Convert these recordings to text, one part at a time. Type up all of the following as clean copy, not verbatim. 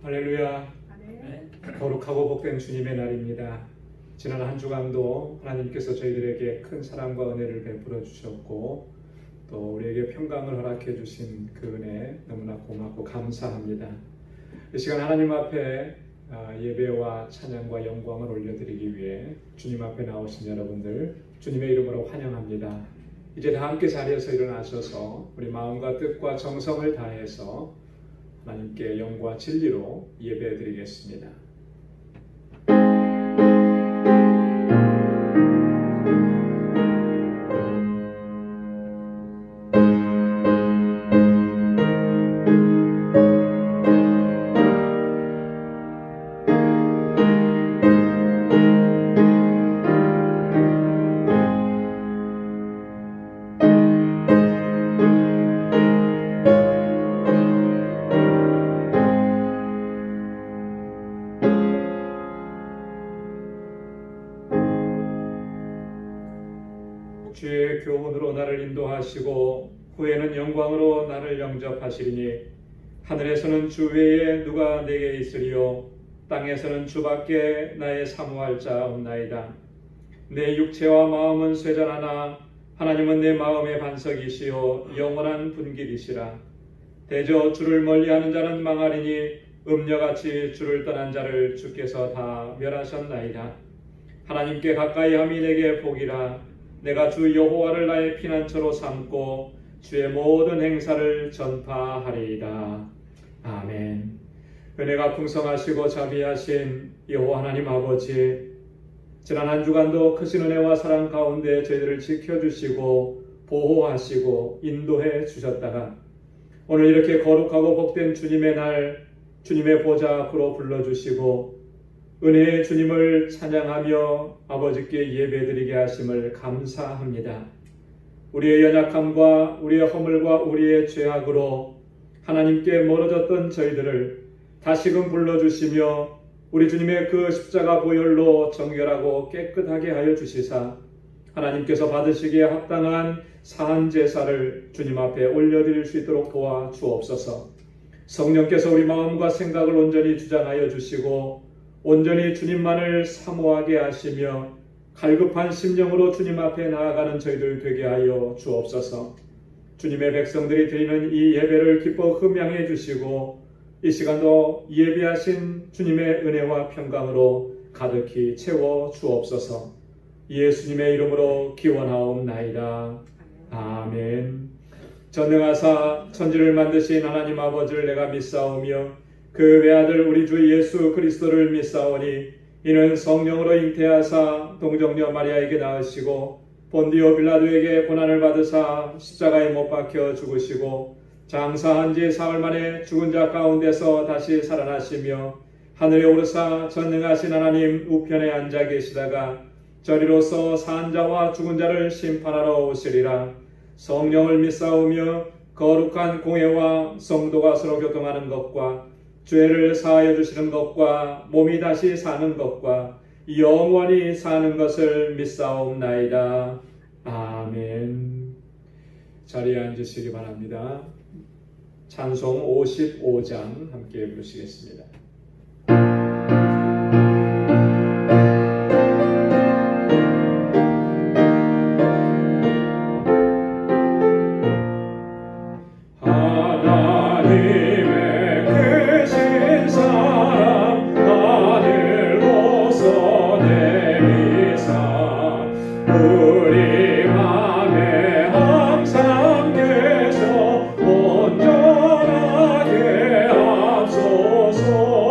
할렐루야. 거룩하고 복된 주님의 날입니다. 지난 한 주간도 하나님께서 저희들에게 큰 사랑과 은혜를 베풀어 주셨고 또 우리에게 평강을 허락해 주신 그 은혜 너무나 고맙고 감사합니다. 이 시간 하나님 앞에 예배와 찬양과 영광을 올려드리기 위해 주님 앞에 나오신 여러분들 주님의 이름으로 환영합니다. 이제 다 함께 자리에서 일어나셔서 우리 마음과 뜻과 정성을 다해서 하나님께 영과 진리로 예배해 드리겠습니다. 주의 교훈으로 나를 인도하시고 후에는 영광으로 나를 영접하시리니 하늘에서는 주 외에 누가 내게 있으리요 땅에서는 주밖에 나의 사모할 자 없나이다. 내 육체와 마음은 쇠잔하나 하나님은 내 마음의 반석이시요 영원한 분길이시라. 대저 주를 멀리하는 자는 망하리니 음녀같이 주를 떠난 자를 주께서 다 멸하셨나이다. 하나님께 가까이함이 내게 복이라. 내가 주 여호와를 나의 피난처로 삼고 주의 모든 행사를 전파하리이다. 아멘. 은혜가 풍성하시고 자비하신 여호와 하나님 아버지, 지난 한 주간도 크신 은혜와 사랑 가운데 저희들을 지켜주시고 보호하시고 인도해 주셨다가 오늘 이렇게 거룩하고 복된 주님의 날 주님의 보좌 앞으로 불러주시고 은혜의 주님을 찬양하며 아버지께 예배드리게 하심을 감사합니다. 우리의 연약함과 우리의 허물과 우리의 죄악으로 하나님께 멀어졌던 저희들을 다시금 불러주시며 우리 주님의 그 십자가 보혈로 정결하고 깨끗하게 하여 주시사 하나님께서 받으시기에 합당한 사한 제사를 주님 앞에 올려드릴 수 있도록 도와 주옵소서. 성령께서 우리 마음과 생각을 온전히 주장하여 주시고 온전히 주님만을 사모하게 하시며 갈급한 심령으로 주님 앞에 나아가는 저희들 되게 하여 주옵소서. 주님의 백성들이 드리는 이 예배를 기뻐 흠양해 주시고 이 시간도 예배하신 주님의 은혜와 평강으로 가득히 채워 주옵소서. 예수님의 이름으로 기원하옵나이다. 아멘. 전능하사 천지를 만드신 하나님 아버지를 내가 믿사오며 그 외아들 우리 주 예수 그리스도를 믿사오니 이는 성령으로 잉태하사 동정녀 마리아에게 낳으시고 본디오 빌라도에게 고난을 받으사 십자가에 못 박혀 죽으시고 장사한 지 사흘 만에 죽은 자 가운데서 다시 살아나시며 하늘에 오르사 전능하신 하나님 우편에 앉아 계시다가 저리로서 산 자와 죽은 자를 심판하러 오시리라. 성령을 믿사오며 거룩한 공회와 성도가 서로 교통하는 것과 죄를 사하여 주시는 것과 몸이 다시 사는 것과 영원히 사는 것을 믿사옵나이다. 아멘. 자리에 앉으시기 바랍니다. 찬송 55장 함께 부르시겠습니다. 우리 맘에 항상 계셔 온전하게 앞서서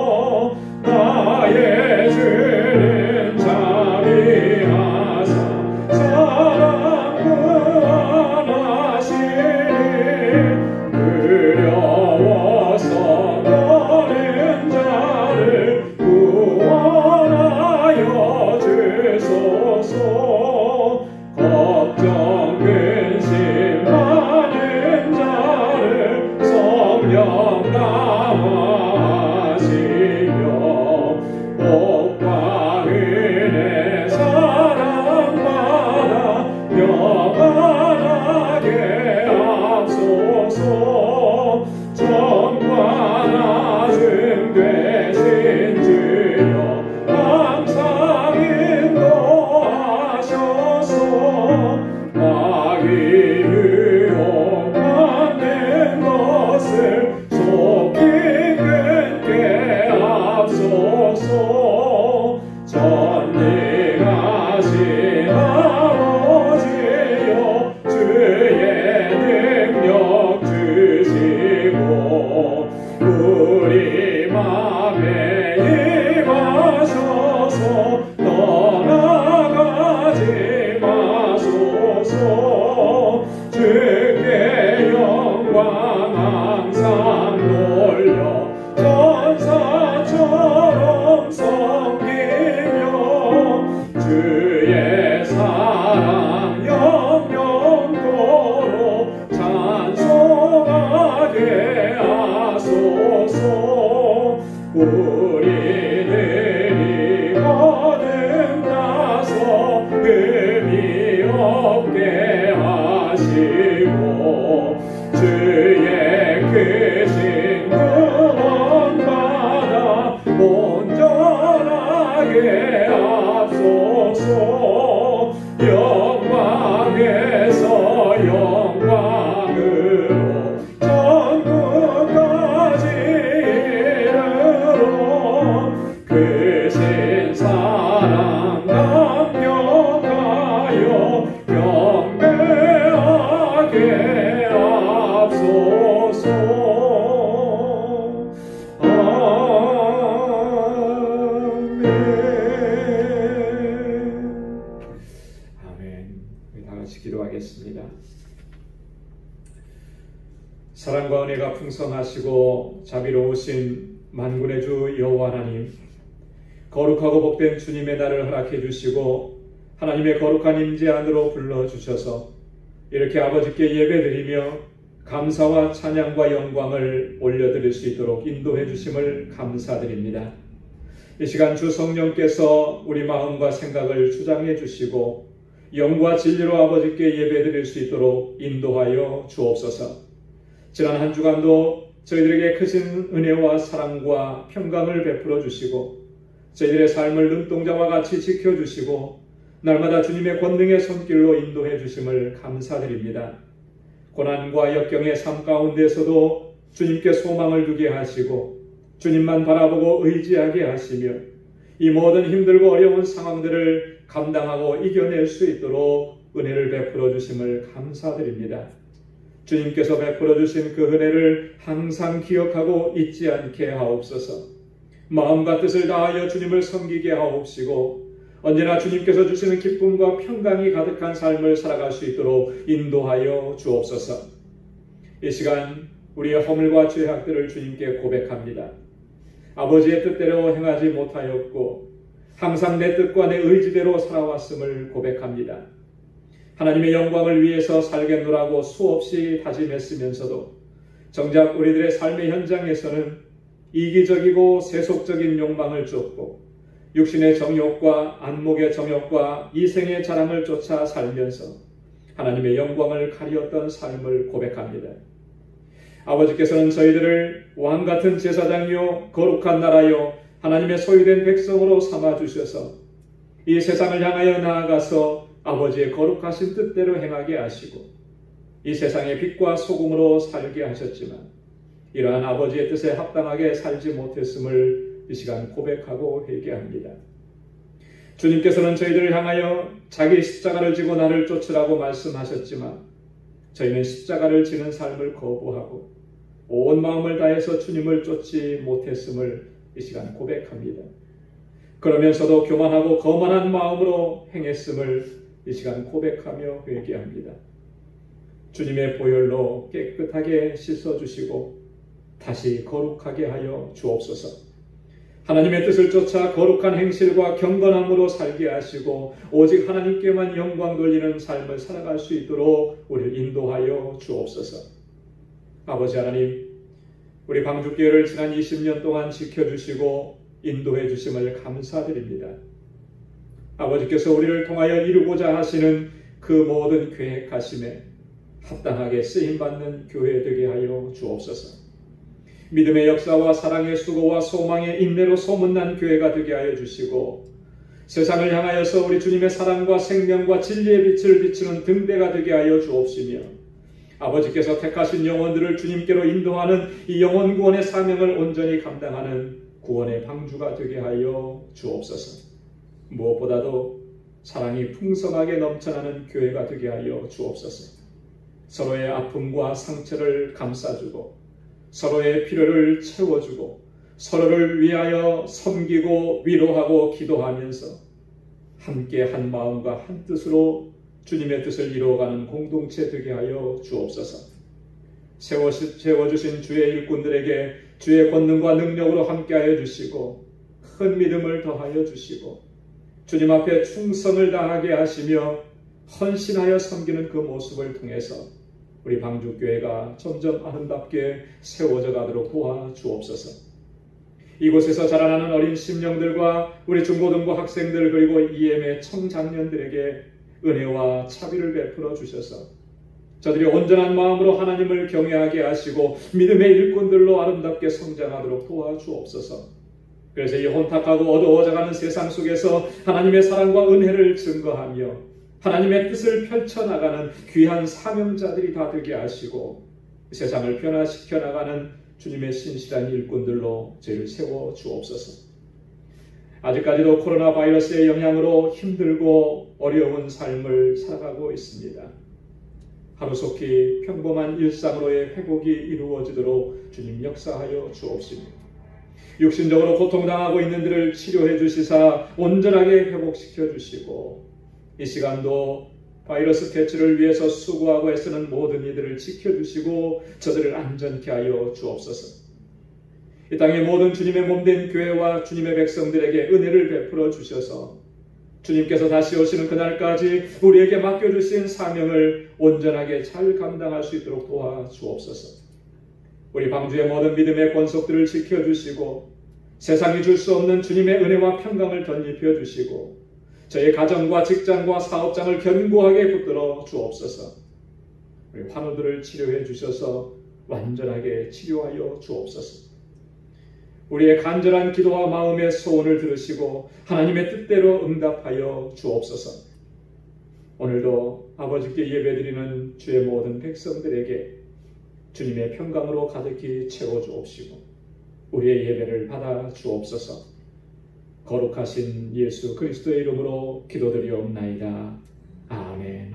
함께 앞서서 기도하겠습니다. 사랑과 은혜가 풍성하시고 자비로우신 만군의 주 여호와 하나님, 거룩하고 복된 주님의 날을 허락해 주시고 하나님의 거룩한 임재 안으로 불러주셔서 이렇게 아버지께 예배드리며 감사와 찬양과 영광을 올려드릴 수 있도록 인도해 주심을 감사드립니다. 이 시간 주 성령께서 우리 마음과 생각을 주장해 주시고 영과 진리로 아버지께 예배드릴 수 있도록 인도하여 주옵소서. 지난 한 주간도 저희들에게 크신 은혜와 사랑과 평강을 베풀어 주시고 저희들의 삶을 눈동자와 같이 지켜주시고 날마다 주님의 권능의 손길로 인도해 주심을 감사드립니다. 고난과 역경의 삶 가운데서도 주님께 소망을 두게 하시고 주님만 바라보고 의지하게 하시며 이 모든 힘들고 어려운 상황들을 감당하고 이겨낼 수 있도록 은혜를 베풀어 주심을 감사드립니다. 주님께서 베풀어 주신 그 은혜를 항상 기억하고 잊지 않게 하옵소서. 마음과 뜻을 다하여 주님을 섬기게 하옵시고 언제나 주님께서 주시는 기쁨과 평강이 가득한 삶을 살아갈 수 있도록 인도하여 주옵소서. 이 시간 우리의 허물과 죄악들을 주님께 고백합니다. 아버지의 뜻대로 행하지 못하였고 항상 내 뜻과 내 의지대로 살아왔음을 고백합니다. 하나님의 영광을 위해서 살겠노라고 수없이 다짐했으면서도 정작 우리들의 삶의 현장에서는 이기적이고 세속적인 욕망을 쫓고 육신의 정욕과 안목의 정욕과 이생의 자랑을 쫓아 살면서 하나님의 영광을 가리었던 삶을 고백합니다. 아버지께서는 저희들을 왕같은 제사장이요 거룩한 나라요 하나님의 소유된 백성으로 삼아주셔서 이 세상을 향하여 나아가서 아버지의 거룩하신 뜻대로 행하게 하시고 이 세상의 빛과 소금으로 살게 하셨지만 이러한 아버지의 뜻에 합당하게 살지 못했음을 이 시간 고백하고 회개합니다. 주님께서는 저희들을 향하여 자기 십자가를 지고 나를 쫓으라고 말씀하셨지만 저희는 십자가를 지는 삶을 거부하고 온 마음을 다해서 주님을 쫓지 못했음을 이 시간 고백합니다. 그러면서도 교만하고 거만한 마음으로 행했음을 이 시간 고백하며 회개합니다. 주님의 보혈로 깨끗하게 씻어주시고 다시 거룩하게 하여 주옵소서. 하나님의 뜻을 쫓아 거룩한 행실과 경건함으로 살게 하시고 오직 하나님께만 영광 돌리는 삶을 살아갈 수 있도록 우리를 인도하여 주옵소서. 아버지 하나님, 우리 방주교회를 지난 20년 동안 지켜주시고 인도해 주심을 감사드립니다. 아버지께서 우리를 통하여 이루고자 하시는 그 모든 계획하심에 합당하게 쓰임받는 교회 되게 하여 주옵소서. 믿음의 역사와 사랑의 수고와 소망의 인내로 소문난 교회가 되게 하여 주시고 세상을 향하여서 우리 주님의 사랑과 생명과 진리의 빛을 비추는 등대가 되게 하여 주옵시며 아버지께서 택하신 영혼들을 주님께로 인도하는 이 영혼 구원의 사명을 온전히 감당하는 구원의 방주가 되게 하여 주옵소서. 무엇보다도 사랑이 풍성하게 넘쳐나는 교회가 되게 하여 주옵소서. 서로의 아픔과 상처를 감싸주고 서로의 필요를 채워주고 서로를 위하여 섬기고 위로하고 기도하면서 함께 한 마음과 한 뜻으로 주님의 뜻을 이루어가는 공동체 되게 하여 주옵소서. 세워주신 주의 일꾼들에게 주의 권능과 능력으로 함께하여 주시고 큰 믿음을 더하여 주시고 주님 앞에 충성을 다하게 하시며 헌신하여 섬기는 그 모습을 통해서 우리 방주교회가 점점 아름답게 세워져 가도록 도와주옵소서. 이곳에서 자라나는 어린 심령들과 우리 중고등부 학생들 그리고 EM의 청장년들에게 은혜와 자비를 베풀어 주셔서 저들이 온전한 마음으로 하나님을 경외하게 하시고 믿음의 일꾼들로 아름답게 성장하도록 도와주옵소서. 그래서 이 혼탁하고 어두워져가는 세상 속에서 하나님의 사랑과 은혜를 증거하며 하나님의 뜻을 펼쳐나가는 귀한 사명자들이 다 되게 하시고 세상을 변화시켜 나가는 주님의 신실한 일꾼들로 저희를 세워주옵소서. 아직까지도 코로나 바이러스의 영향으로 힘들고 어려운 삶을 살아가고 있습니다. 하루속히 평범한 일상으로의 회복이 이루어지도록 주님 역사하여 주옵시며, 육신적으로 고통당하고 있는 이들을 치료해 주시사 온전하게 회복시켜 주시고, 이 시간도 바이러스 퇴치를 위해서 수고하고 애쓰는 모든 이들을 지켜주시고 저들을 안전케 하여 주옵소서. 이 땅의 모든 주님의 몸된 교회와 주님의 백성들에게 은혜를 베풀어 주셔서 주님께서 다시 오시는 그날까지 우리에게 맡겨주신 사명을 온전하게 잘 감당할 수 있도록 도와주옵소서. 우리 방주의 모든 믿음의 권속들을 지켜주시고 세상이 줄 수 없는 주님의 은혜와 평강을 덧입혀 주시고 저희 가정과 직장과 사업장을 견고하게 붙들어 주옵소서. 우리 환우들을 치료해 주셔서 완전하게 치료하여 주옵소서. 우리의 간절한 기도와 마음의 소원을 들으시고 하나님의 뜻대로 응답하여 주옵소서. 오늘도 아버지께 예배드리는 주의 모든 백성들에게 주님의 평강으로 가득히 채워주옵시고 우리의 예배를 받아 주옵소서. 거룩하신 예수 그리스도의 이름으로 기도드리옵나이다. 아멘.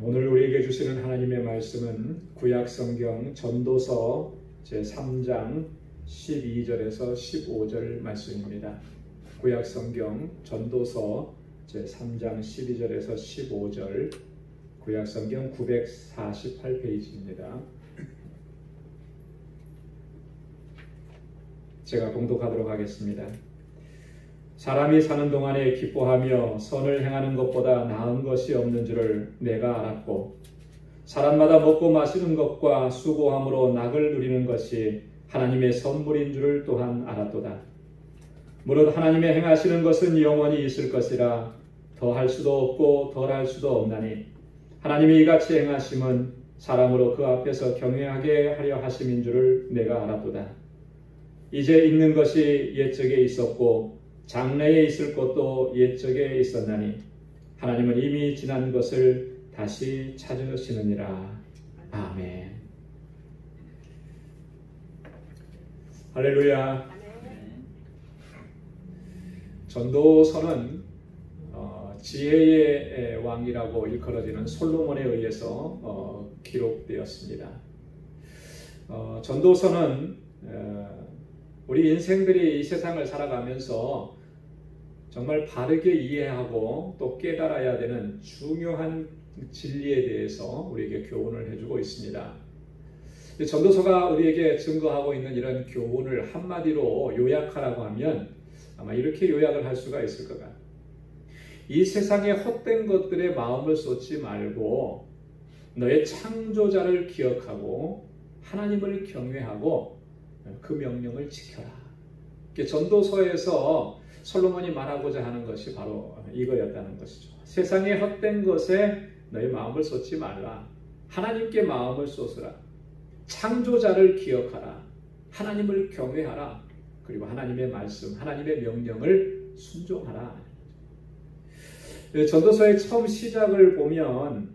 오늘 우리에게 주시는 하나님의 말씀은 구약성경 전도서 제3장 12절에서 15절 말씀입니다. 구약성경 전도서 제3장 12절에서 15절, 구약성경 948페이지입니다. 제가 봉독하도록 하겠습니다. 사람이 사는 동안에 기뻐하며 선을 행하는 것보다 나은 것이 없는 줄을 내가 알았고, 사람마다 먹고 마시는 것과 수고함으로 낙을 누리는 것이 하나님의 선물인 줄을 또한 알았도다. 무릇 하나님의 행하시는 것은 영원히 있을 것이라 더할 수도 없고 덜할 수도 없나니, 하나님이 이같이 행하심은 사람으로 그 앞에서 경외하게 하려 하심인 줄을 내가 알았도다. 이제 있는 것이 옛적에 있었고 장래에 있을 것도 옛적에 있었나니 하나님은 이미 지난 것을 다시 찾으시느니라. 아멘. 할렐루야. 전도서는 지혜의 왕이라고 일컬어지는 솔로몬에 의해서 기록되었습니다. 전도서는 우리 인생들이 이 세상을 살아가면서 정말 바르게 이해하고 또 깨달아야 되는 중요한 진리에 대해서 우리에게 교훈을 해주고 있습니다. 전도서가 우리에게 증거하고 있는 이런 교훈을 한마디로 요약하라고 하면 아마 이렇게 요약을 할 수가 있을 것 같아요. 이 세상의 헛된 것들에 마음을 쏟지 말고 너의 창조자를 기억하고 하나님을 경외하고 그 명령을 지켜라. 전도서에서 솔로몬이 말하고자 하는 것이 바로 이거였다는 것이죠. 세상의 헛된 것에 너의 마음을 쏟지 말라. 하나님께 마음을 쏟으라. 창조자를 기억하라. 하나님을 경외하라. 그리고 하나님의 말씀, 하나님의 명령을 순종하라. 전도서의 처음 시작을 보면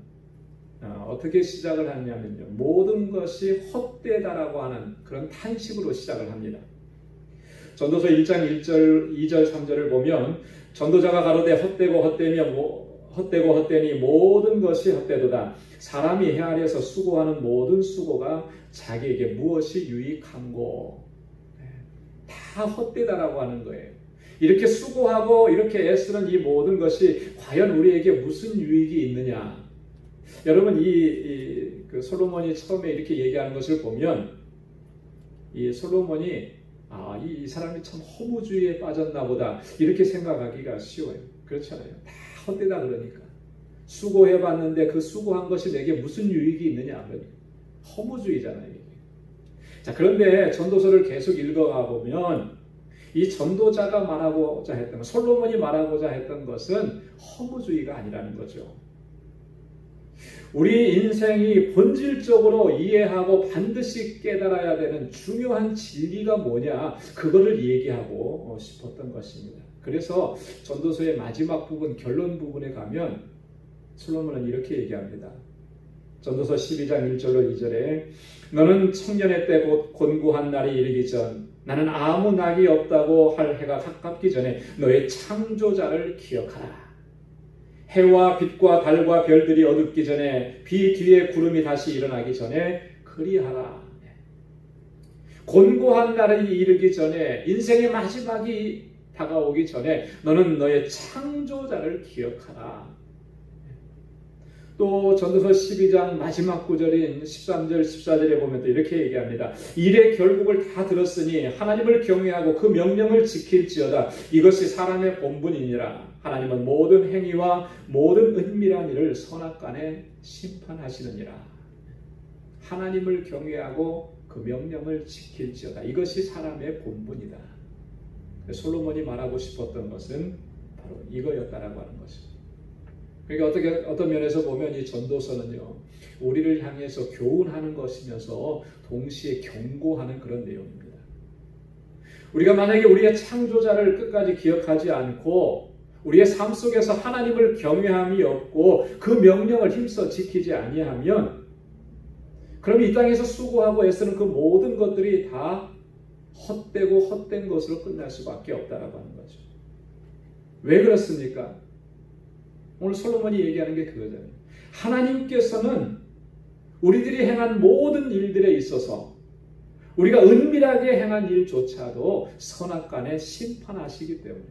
어떻게 시작을 하냐면요, 모든 것이 헛되다라고 하는 그런 탄식으로 시작을 합니다. 전도서 1장 1절, 2절, 3절을 보면 전도자가 가로되 헛되고 헛되니 모든 것이 헛되도다. 사람이 헤아려서 수고하는 모든 수고가 자기에게 무엇이 유익한고. 다 헛되다라고 하는 거예요. 이렇게 수고하고 이렇게 애쓰는 이 모든 것이 과연 우리에게 무슨 유익이 있느냐. 여러분, 그 솔로몬이 처음에 이렇게 얘기하는 것을 보면 이 솔로몬이 이 사람이 참 허무주의에 빠졌나 보다 이렇게 생각하기가 쉬워요. 그렇잖아요. 다 헛되다 그러니까. 수고해봤는데 그 수고한 것이 내게 무슨 유익이 있느냐. 그러니까. 허무주의잖아요. 이게. 자, 그런데 전도서를 계속 읽어가 보면 이 전도자가 말하고자 했던 것, 솔로몬이 말하고자 했던 것은 허무주의가 아니라는 거죠. 우리 인생이 본질적으로 이해하고 반드시 깨달아야 되는 중요한 진리가 뭐냐, 그거를 얘기하고 싶었던 것입니다. 그래서 전도서의 마지막 부분, 결론 부분에 가면 솔로몬은 이렇게 얘기합니다. 전도서 12장 1절로 2절에 너는 청년의 때 곧 곤고한 날이 이르기 전 나는 아무 낙이 없다고 할 해가 가깝기 전에 너의 창조자를 기억하라. 해와 빛과 달과 별들이 어둡기 전에 비 뒤에 구름이 다시 일어나기 전에 그리하라. 곤고한 날이 이르기 전에, 인생의 마지막이 다가오기 전에 너는 너의 창조자를 기억하라. 또 전도서 12장 마지막 구절인 13절 14절에 보면 또 이렇게 얘기합니다. 일의 결국을 다 들었으니 하나님을 경외하고 그 명령을 지킬지어다. 이것이 사람의 본분이니라. 하나님은 모든 행위와 모든 은밀한 일을 선악간에 심판하시느니라. 하나님을 경외하고 그 명령을 지킬지어다. 이것이 사람의 본분이다. 솔로몬이 말하고 싶었던 것은 바로 이거였다라고 하는 것입니다. 그러니까 어떤 면에서 보면 이 전도서는요, 우리를 향해서 교훈하는 것이면서 동시에 경고하는 그런 내용입니다. 우리가 만약에 우리의 창조자를 끝까지 기억하지 않고 우리의 삶 속에서 하나님을 경외함이 없고 그 명령을 힘써 지키지 아니하면, 그럼 이 땅에서 수고하고 애쓰는 그 모든 것들이 다 헛되고 헛된 것으로 끝날 수밖에 없다라고 하는 거죠. 왜 그렇습니까? 오늘 솔로몬이 얘기하는 게 그거잖아요. 하나님께서는 우리들이 행한 모든 일들에 있어서 우리가 은밀하게 행한 일조차도 선악간에 심판하시기 때문에,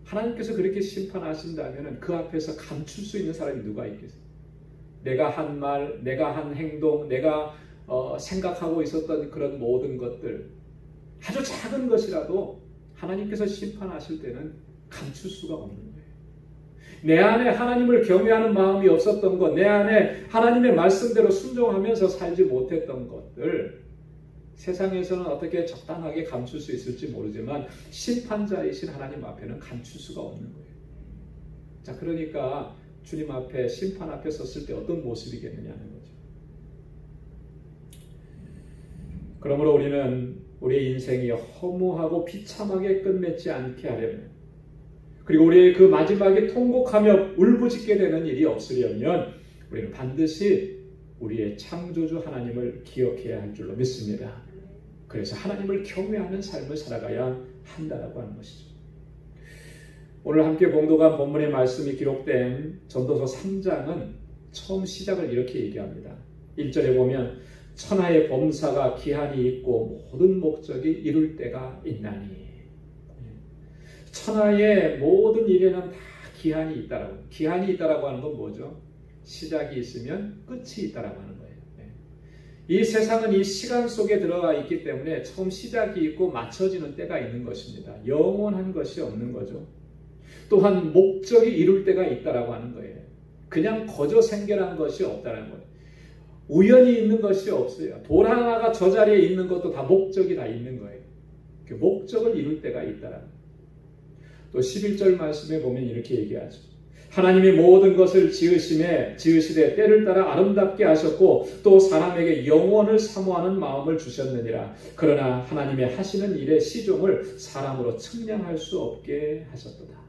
하나님께서 그렇게 심판하신다면 그 앞에서 감출 수 있는 사람이 누가 있겠어요? 내가 한 말, 내가 한 행동, 내가 생각하고 있었던 그런 모든 것들, 아주 작은 것이라도 하나님께서 심판하실 때는 감출 수가 없는 거예요. 내 안에 하나님을 경외하는 마음이 없었던 것, 내 안에 하나님의 말씀대로 순종하면서 살지 못했던 것들, 세상에서는 어떻게 적당하게 감출 수 있을지 모르지만 심판자이신 하나님 앞에는 감출 수가 없는 거예요. 자, 그러니까 주님 앞에, 심판 앞에 섰을 때 어떤 모습이겠느냐는 거죠. 그러므로 우리는 우리의 인생이 허무하고 비참하게 끝맺지 않게 하려면, 그리고 우리의 그 마지막에 통곡하며 울부짖게 되는 일이 없으려면 우리는 반드시 우리의 창조주 하나님을 기억해야 할 줄로 믿습니다. 그래서 하나님을 경외하는 삶을 살아가야 한다라고 하는 것이죠. 오늘 함께 봉독한 본문의 말씀이 기록된 전도서 3장은 처음 시작을 이렇게 얘기합니다. 1절에 보면 천하의 범사가 기한이 있고 모든 목적이 이룰 때가 있나니. 천하의 모든 일에는 다 기한이 있다라고. 기한이 있다라고 하는 건 뭐죠? 시작이 있으면 끝이 있다라고 하는 거예요. 이 세상은 이 시간 속에 들어가 있기 때문에 처음 시작이 있고 맞춰지는 때가 있는 것입니다. 영원한 것이 없는 거죠. 또한 목적이 이룰 때가 있다라고 하는 거예요. 그냥 거저 생겨난 것이 없다는 거예요. 우연히 있는 것이 없어요. 돌 하나가 저 자리에 있는 것도 다 목적이 다 있는 거예요. 그 목적을 이룰 때가 있다라는 거예요. 또 11절 말씀에 보면 이렇게 얘기하죠. 하나님이 모든 것을 지으시되 때를 따라 아름답게 하셨고 또 사람에게 영원을 사모하는 마음을 주셨느니라. 그러나 하나님의 하시는 일의 시종을 사람으로 측량할 수 없게 하셨도다.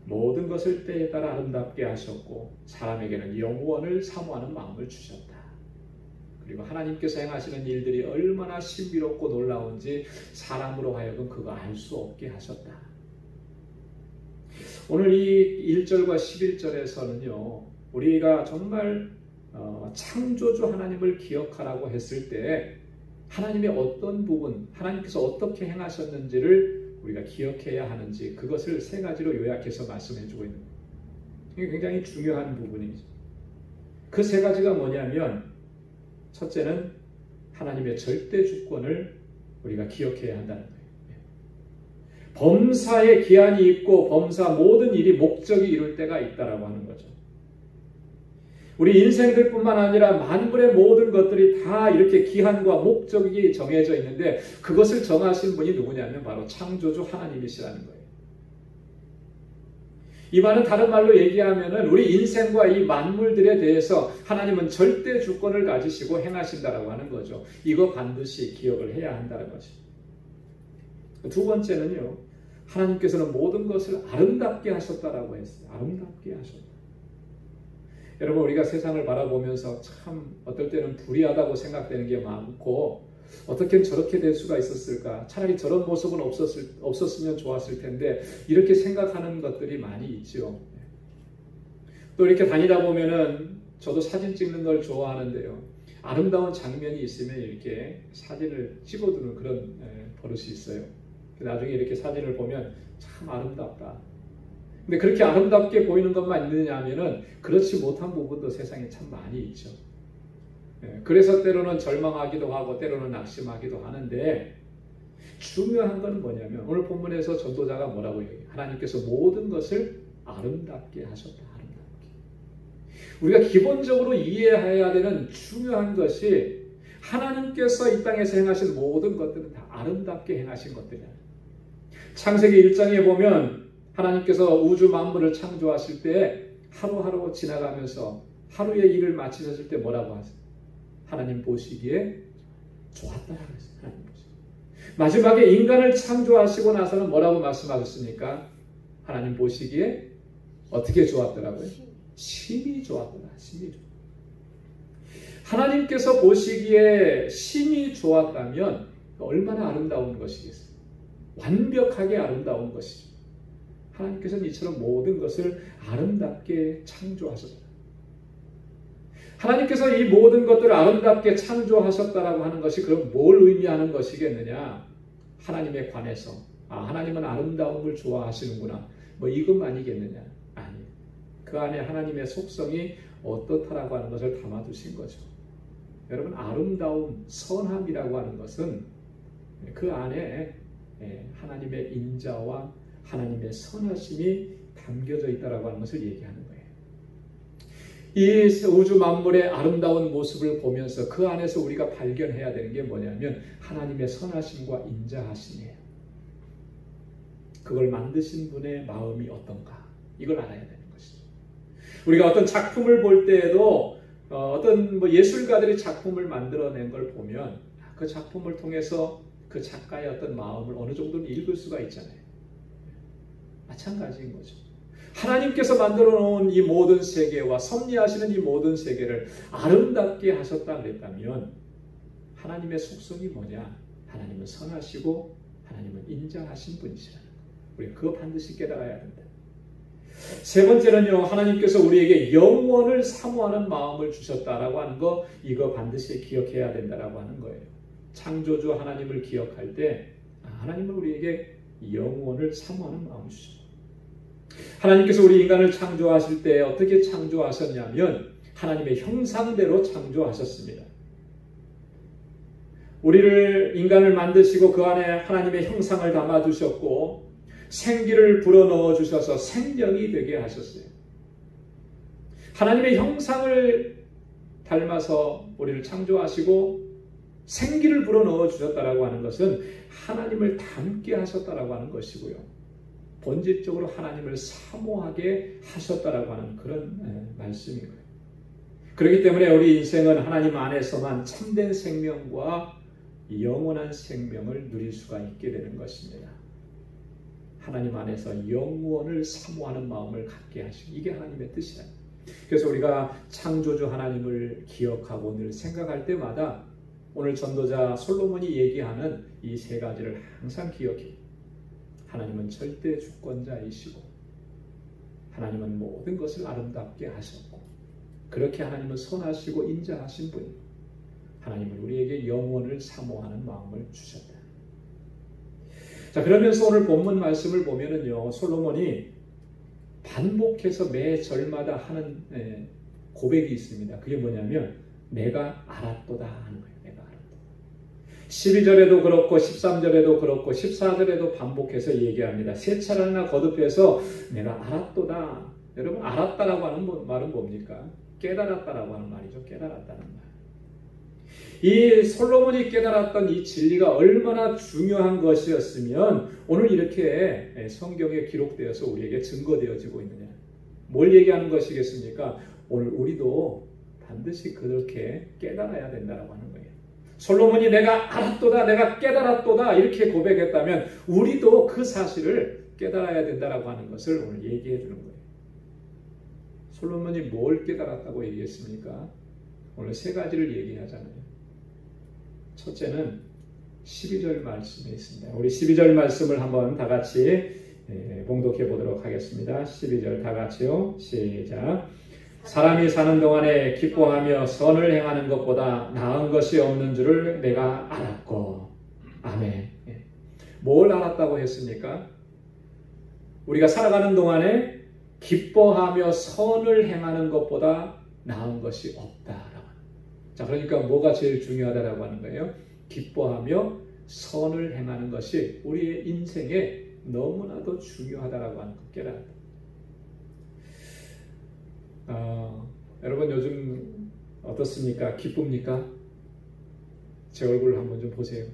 모든 것을 때에 따라 아름답게 하셨고 사람에게는 영원을 사모하는 마음을 주셨다. 그리고 하나님께서 행하시는 일들이 얼마나 신비롭고 놀라운지 사람으로 하여금 그거 알 수 없게 하셨다. 오늘 이 1절과 11절에서는요. 우리가 정말 창조주 하나님을 기억하라고 했을 때 하나님의 어떤 부분, 하나님께서 어떻게 행하셨는지를 우리가 기억해야 하는지, 그것을 세 가지로 요약해서 말씀해 주고 있는 거예요. 이게 굉장히 중요한 부분이죠. 그 세 가지가 뭐냐면, 첫째는 하나님의 절대 주권을 우리가 기억해야 한다는 거예요. 범사에 기한이 있고 범사 모든 일이 목적이 이룰 때가 있다라고 하는 거죠. 우리 인생들뿐만 아니라 만물의 모든 것들이 다 이렇게 기한과 목적이 정해져 있는데 그것을 정하신 분이 누구냐면 바로 창조주 하나님이시라는 거예요. 이 말은 다른 말로 얘기하면은 우리 인생과 이 만물들에 대해서 하나님은 절대 주권을 가지시고 행하신다라고 하는 거죠. 이거 반드시 기억을 해야 한다는 거죠. 두 번째는요, 하나님께서는 모든 것을 아름답게 하셨다라고 했어요. 아름답게 하셨다. 여러분, 우리가 세상을 바라보면서 참 어떨 때는 불의하다고 생각되는 게 많고, 어떻게 저렇게 될 수가 있었을까? 차라리 저런 모습은 없었으면 좋았을 텐데, 이렇게 생각하는 것들이 많이 있죠. 또 이렇게 다니다 보면은 저도 사진 찍는 걸 좋아하는데요. 아름다운 장면이 있으면 이렇게 사진을 찍어두는 그런 버릇이 있어요. 나중에 이렇게 사진을 보면 참 아름답다. 근데 그렇게 아름답게 보이는 것만 있느냐 하면은 그렇지 못한 부분도 세상에 참 많이 있죠. 그래서 때로는 절망하기도 하고 때로는 낙심하기도 하는데, 중요한 건 뭐냐면 오늘 본문에서 전도자가 뭐라고 얘기해요? 하나님께서 모든 것을 아름답게 하셨다. 아름답게. 우리가 기본적으로 이해해야 되는 중요한 것이, 하나님께서 이 땅에서 행하신 모든 것들은 다 아름답게 행하신 것들이야. 창세기 1장에 보면 하나님께서 우주 만물을 창조하실 때 하루하루 지나가면서 하루의 일을 마치셨을 때 뭐라고 하세요? 하나님 보시기에 좋았다라고 했어요. 하나님 보시기에. 마지막에 인간을 창조하시고 나서는 뭐라고 말씀하셨습니까? 하나님 보시기에 어떻게 좋았더라고요? 심히 좋았더라. 심히 좋았더라. 하나님께서 보시기에 심히 좋았다면 얼마나 아름다운 것이겠어요? 완벽하게 아름다운 것이죠. 하나님께서는 이처럼 모든 것을 아름답게 창조하셨다. 하나님께서 이 모든 것들을 아름답게 창조하셨다라고 하는 것이 그럼 뭘 의미하는 것이겠느냐? 하나님에 관해서 하나님은 아름다움을 좋아하시는구나, 뭐 이것만이겠느냐? 아니에요. 그 안에 하나님의 속성이 어떻다라고 하는 것을 담아두신 거죠. 여러분, 아름다움, 선함이라고 하는 것은 그 안에 하나님의 인자와 하나님의 선하심이 담겨져 있다라고 하는 것을 얘기하는 거예요. 이 우주 만물의 아름다운 모습을 보면서 그 안에서 우리가 발견해야 되는 게 뭐냐면 하나님의 선하심과 인자하심이에요. 그걸 만드신 분의 마음이 어떤가, 이걸 알아야 되는 것이죠. 우리가 어떤 작품을 볼 때에도 어떤 예술가들이 작품을 만들어낸 걸 보면 그 작품을 통해서 그 작가의 어떤 마음을 어느 정도는 읽을 수가 있잖아요. 마찬가지인 거죠. 하나님께서 만들어 놓은 이 모든 세계와 섭리하시는 이 모든 세계를 아름답게 하셨다 그랬다면 하나님의 속성이 뭐냐? 하나님은 선하시고 하나님은 인자하신 분이시라는 거. 우리가 그거 반드시 깨달아야 된다. 세 번째는요, 하나님께서 우리에게 영원을 사모하는 마음을 주셨다라고 하는 거, 이거 반드시 기억해야 된다라고 하는 거예요. 창조주 하나님을 기억할 때 하나님은 우리에게 영원을 사모하는 마음을 주셨다. 하나님께서 우리 인간을 창조하실 때 어떻게 창조하셨냐면 하나님의 형상대로 창조하셨습니다. 인간을 만드시고 그 안에 하나님의 형상을 담아주셨고 생기를 불어넣어 주셔서 생명이 되게 하셨어요. 하나님의 형상을 닮아서 우리를 창조하시고 생기를 불어넣어 주셨다라고 하는 것은 하나님을 닮게 하셨다라고 하는 것이고요. 본질적으로 하나님을 사모하게 하셨다라고 하는 그런 말씀인 거예요. 그렇기 때문에 우리 인생은 하나님 안에서만 참된 생명과 영원한 생명을 누릴 수가 있게 되는 것입니다. 하나님 안에서 영원을 사모하는 마음을 갖게 하시고, 이게 하나님의 뜻이다. 그래서 우리가 창조주 하나님을 기억하고 늘 생각할 때마다 오늘 전도자 솔로몬이 얘기하는 이 세 가지를 항상 기억해요. 하나님은 절대 주권자이시고 하나님은 모든 것을 아름답게 하셨고 그렇게 하나님은 선하시고 인자하신 분이고 하나님은 우리에게 영원을 사모하는 마음을 주셨다. 자, 그러면서 오늘 본문 말씀을 보면은요, 솔로몬이 반복해서 매 절마다 하는 고백이 있습니다. 그게 뭐냐면 내가 알았도다 하는 거예요. 12절에도 그렇고 13절에도 그렇고 14절에도 반복해서 얘기합니다. 세 차례나 거듭해서 내가 알았도다. 여러분, 알았다라고 하는 말은 뭡니까? 깨달았다라고 하는 말이죠. 깨달았다는 말. 이 솔로몬이 깨달았던 이 진리가 얼마나 중요한 것이었으면 오늘 이렇게 성경에 기록되어서 우리에게 증거되어지고 있느냐. 뭘 얘기하는 것이겠습니까? 오늘 우리도 반드시 그렇게 깨달아야 된다고 하는 거예요. 솔로몬이 내가 알았도다, 내가 깨달았도다 이렇게 고백했다면 우리도 그 사실을 깨달아야 된다고 하는 것을 오늘 얘기해 주는 거예요. 솔로몬이 뭘 깨달았다고 얘기했습니까? 오늘 세 가지를 얘기하잖아요. 첫째는 12절 말씀에 있습니다. 우리 12절 말씀을 한번 다 같이 봉독해 보도록 하겠습니다. 12절 다 같이요. 시작. 사람이 사는 동안에 기뻐하며 선을 행하는 것보다 나은 것이 없는 줄을 내가 알았고. 아멘. 뭘 알았다고 했습니까? 우리가 살아가는 동안에 기뻐하며 선을 행하는 것보다 나은 것이 없다라고. 자, 그러니까 뭐가 제일 중요하다라고 하는 거예요? 기뻐하며 선을 행하는 것이 우리의 인생에 너무나도 중요하다라고 하는 것 깨달았다. 여러분 요즘 어떻습니까? 기쁩니까? 제 얼굴을 한번 좀 보세요.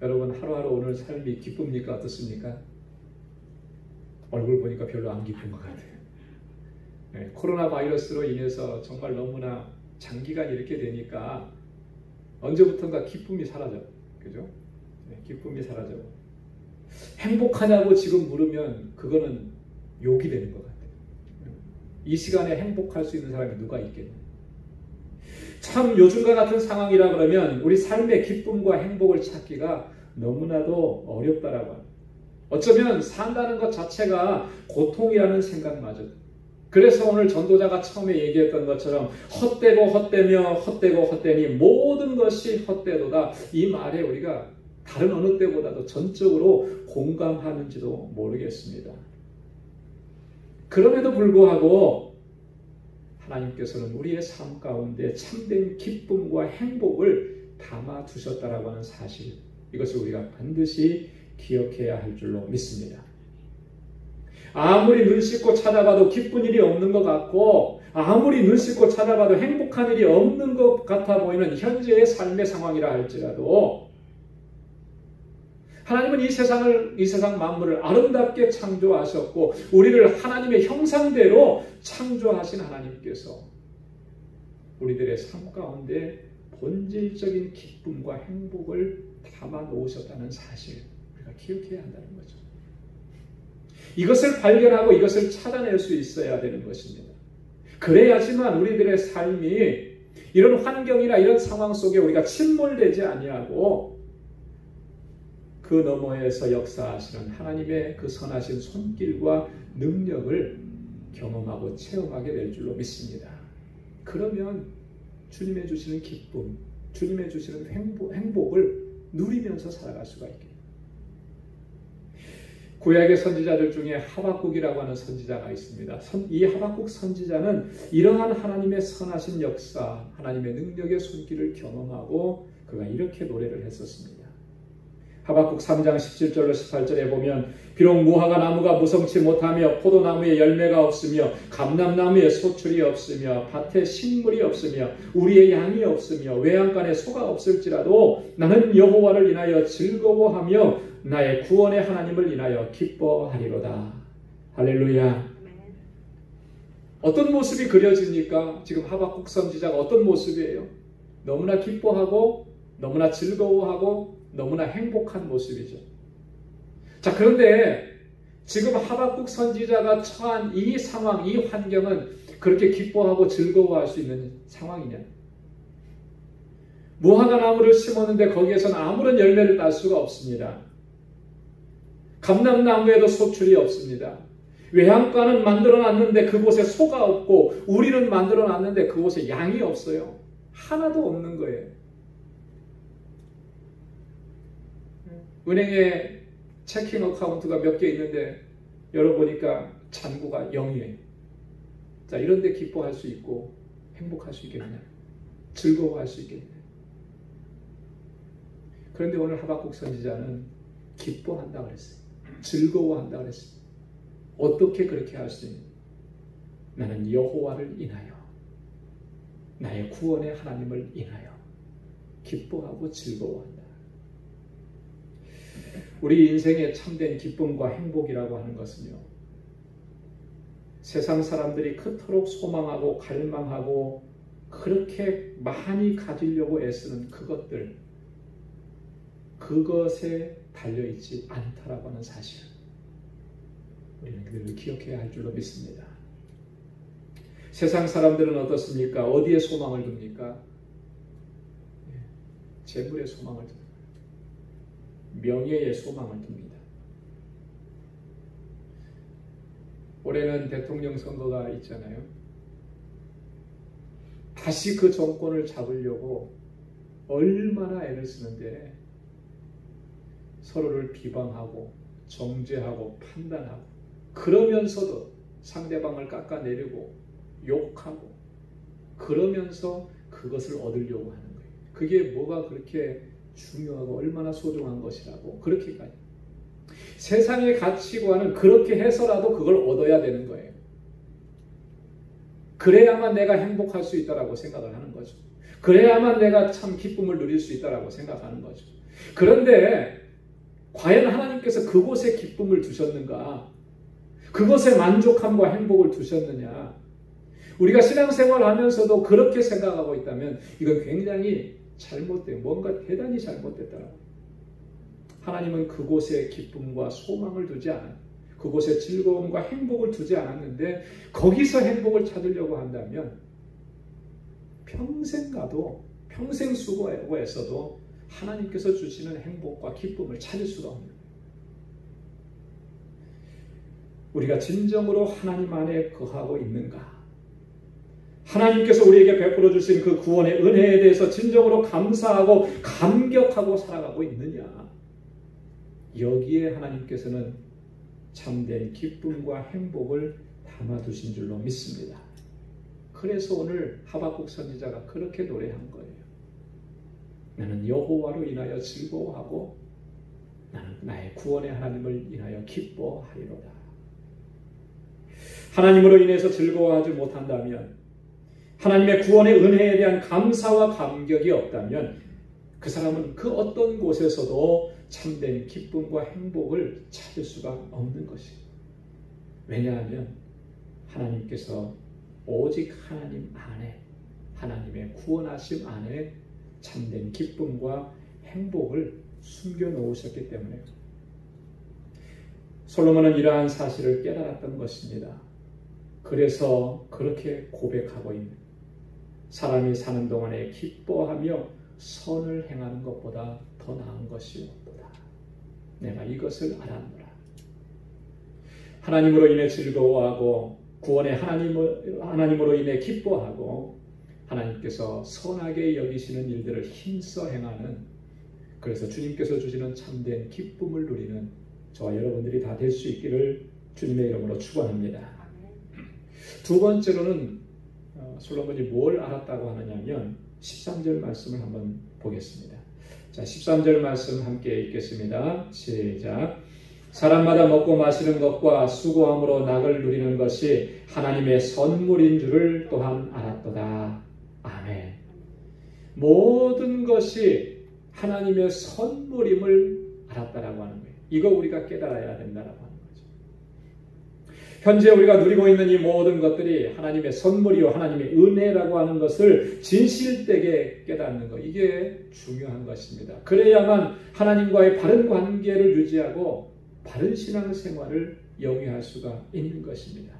여러분 하루하루 오늘 삶이 기쁩니까? 어떻습니까? 얼굴 보니까 별로 안 기쁜 것 같아요. 네, 코로나 바이러스로 인해서 정말 너무나 장기간 이렇게 되니까 언제부턴가 기쁨이 사라져. 그죠? 네, 기쁨이 사라져. 행복하냐고 지금 물으면 그거는 욕이 되는 것 같아요. 이 시간에 행복할 수 있는 사람이 누가 있겠냐. 참 요즘과 같은 상황이라 그러면 우리 삶의 기쁨과 행복을 찾기가 너무나도 어렵다라고 합니다. 어쩌면 산다는 것 자체가 고통이라는 생각마저. 그래서 오늘 전도자가 처음에 얘기했던 것처럼 헛되고 헛되며 헛되고 헛되니 모든 것이 헛되도다. 이 말에 우리가 다른 어느 때보다도 전적으로 공감하는지도 모르겠습니다. 그럼에도 불구하고 하나님께서는 우리의 삶 가운데 참된 기쁨과 행복을 담아 두셨다라고 하는 사실, 이것을 우리가 반드시 기억해야 할 줄로 믿습니다. 아무리 눈 씻고 찾아봐도 기쁜 일이 없는 것 같고 아무리 눈 씻고 찾아봐도 행복한 일이 없는 것 같아 보이는 현재의 삶의 상황이라 할지라도 하나님은 이 세상 만물을 아름답게 창조하셨고 우리를 하나님의 형상대로 창조하신 하나님께서 우리들의 삶 가운데 본질적인 기쁨과 행복을 담아 놓으셨다는 사실, 우리가 기억해야 한다는 거죠. 이것을 발견하고 이것을 찾아낼 수 있어야 되는 것입니다. 그래야지만 우리들의 삶이 이런 환경이나 이런 상황 속에 우리가 침몰되지 아니하고 그 너머에서 역사하시는 하나님의 그 선하신 손길과 능력을 경험하고 체험하게 될 줄로 믿습니다. 그러면 주님의 주시는 기쁨, 주님의 주시는 행복을 누리면서 살아갈 수가 있겠습니다. 구약의 선지자들 중에 하박국이라고 하는 선지자가 있습니다. 이 하박국 선지자는 이러한 하나님의 선하신 역사, 하나님의 능력의 손길을 경험하고 그가 이렇게 노래를 했었습니다. 하박국 3장 17절로 18절에 보면 비록 무화과 나무가 무성치 못하며 포도나무에 열매가 없으며 감람나무에 소출이 없으며 밭에 식물이 없으며 우리의 양이 없으며 외양간에 소가 없을지라도 나는 여호와를 인하여 즐거워하며 나의 구원의 하나님을 인하여 기뻐하리로다. 할렐루야. 어떤 모습이 그려집니까? 지금 하박국 선지자가 어떤 모습이에요? 너무나 기뻐하고 너무나 즐거워하고 너무나 행복한 모습이죠. 자, 그런데 지금 하박국 선지자가 처한 이 상황, 이 환경은 그렇게 기뻐하고 즐거워할 수 있는 상황이냐? 무화과 나무를 심었는데 거기에서는 아무런 열매를 딸 수가 없습니다. 감람나무에도 소출이 없습니다. 외양간은 만들어놨는데 그곳에 소가 없고 우리는 만들어놨는데 그곳에 양이 없어요. 하나도 없는 거예요. 은행에 체킹 어카운트가 몇 개 있는데 열어보니까 잔고가 0이에요. 자, 이런데 기뻐할 수 있고 행복할 수 있겠냐? 즐거워할 수 있겠냐? 그런데 오늘 하박국 선지자는 기뻐한다 그랬어요. 즐거워한다 그랬어요. 어떻게 그렇게 할 수 있냐? 나는 여호와를 인하여 나의 구원의 하나님을 인하여 기뻐하고 즐거워한다. 우리 인생의 참된 기쁨과 행복이라고 하는 것은요, 세상 사람들이 그토록 소망하고 갈망하고 그렇게 많이 가지려고 애쓰는 그것들, 그것에 달려있지 않다라고 하는 사실, 우리는 늘 기억해야 할 줄로 믿습니다. 세상 사람들은 어떻습니까? 어디에 소망을 둡니까? 재물에 소망을 둡니다. 명예에 소망을 둡니다. 올해는 대통령 선거가 있잖아요. 다시 그 정권을 잡으려고 얼마나 애를 쓰는데 서로를 비방하고 정죄하고 판단하고, 그러면서도 상대방을 깎아내리고 욕하고, 그러면서 그것을 얻으려고 하는 거예요. 그게 뭐가 그렇게 중요하고 얼마나 소중한 것이라고 그렇게까지. 세상의 가치관은 그렇게 해서라도 그걸 얻어야 되는 거예요. 그래야만 내가 행복할 수 있다라고 생각을 하는 거죠. 그래야만 내가 참 기쁨을 누릴 수 있다라고 생각하는 거죠. 그런데 과연 하나님께서 그곳에 기쁨을 두셨는가? 그것에 만족함과 행복을 두셨느냐? 우리가 신앙생활을 하면서도 그렇게 생각하고 있다면 이건 굉장히 잘못돼요. 뭔가 대단히 잘못됐다라고. 하나님은 그곳에 기쁨과 소망을 두지 않아요. 그곳에 즐거움과 행복을 두지 않았는데 거기서 행복을 찾으려고 한다면 평생 가도, 평생 수고하고 애써도 하나님께서 주시는 행복과 기쁨을 찾을 수가 없는 거예요. 우리가 진정으로 하나님 안에 거하고 있는가? 하나님께서 우리에게 베풀어 주신 그 구원의 은혜에 대해서 진정으로 감사하고 감격하고 살아가고 있느냐? 여기에 하나님께서는 참된 기쁨과 행복을 담아두신 줄로 믿습니다. 그래서 오늘 하박국 선지자가 그렇게 노래한 거예요. 나는 여호와로 인하여 즐거워하고 나는 나의 구원의 하나님을 인하여 기뻐하리로다. 하나님으로 인해서 즐거워하지 못한다면, 하나님의 구원의 은혜에 대한 감사와 감격이 없다면 그 사람은 그 어떤 곳에서도 참된 기쁨과 행복을 찾을 수가 없는 것입니다. 왜냐하면 하나님께서 오직 하나님 안에, 하나님의 구원하심 안에 참된 기쁨과 행복을 숨겨놓으셨기 때문에 솔로몬은 이러한 사실을 깨달았던 것입니다. 그래서 그렇게 고백하고 있는, 사람이 사는 동안에 기뻐하며 선을 행하는 것보다 더 나은 것이 없도다. 내가 이것을 알았노라. 하나님으로 인해 즐거워하고 구원의 하나님으로 인해 기뻐하고 하나님께서 선하게 여기시는 일들을 힘써 행하는, 그래서 주님께서 주시는 참된 기쁨을 누리는 저와 여러분들이 다 될 수 있기를 주님의 이름으로 축원합니다. 두 번째로는 솔로몬이 뭘 알았다고 하느냐면 13절 말씀을 한번 보겠습니다. 자, 13절 말씀 함께 읽겠습니다. 시작. 사람마다 먹고 마시는 것과 수고함으로 낙을 누리는 것이 하나님의 선물인 줄을 또한 알았도다. 아멘. 모든 것이 하나님의 선물임을 알았다라고 하는 거예요. 이거 우리가 깨달아야 된다라고 하는 거죠. 현재 우리가 누리고 있는 이 모든 것들이 하나님의 선물이요 하나님의 은혜라고 하는 것을 진실되게 깨닫는 것, 이게 중요한 것입니다. 그래야만 하나님과의 바른 관계를 유지하고 바른 신앙생활을 영위할 수가 있는 것입니다.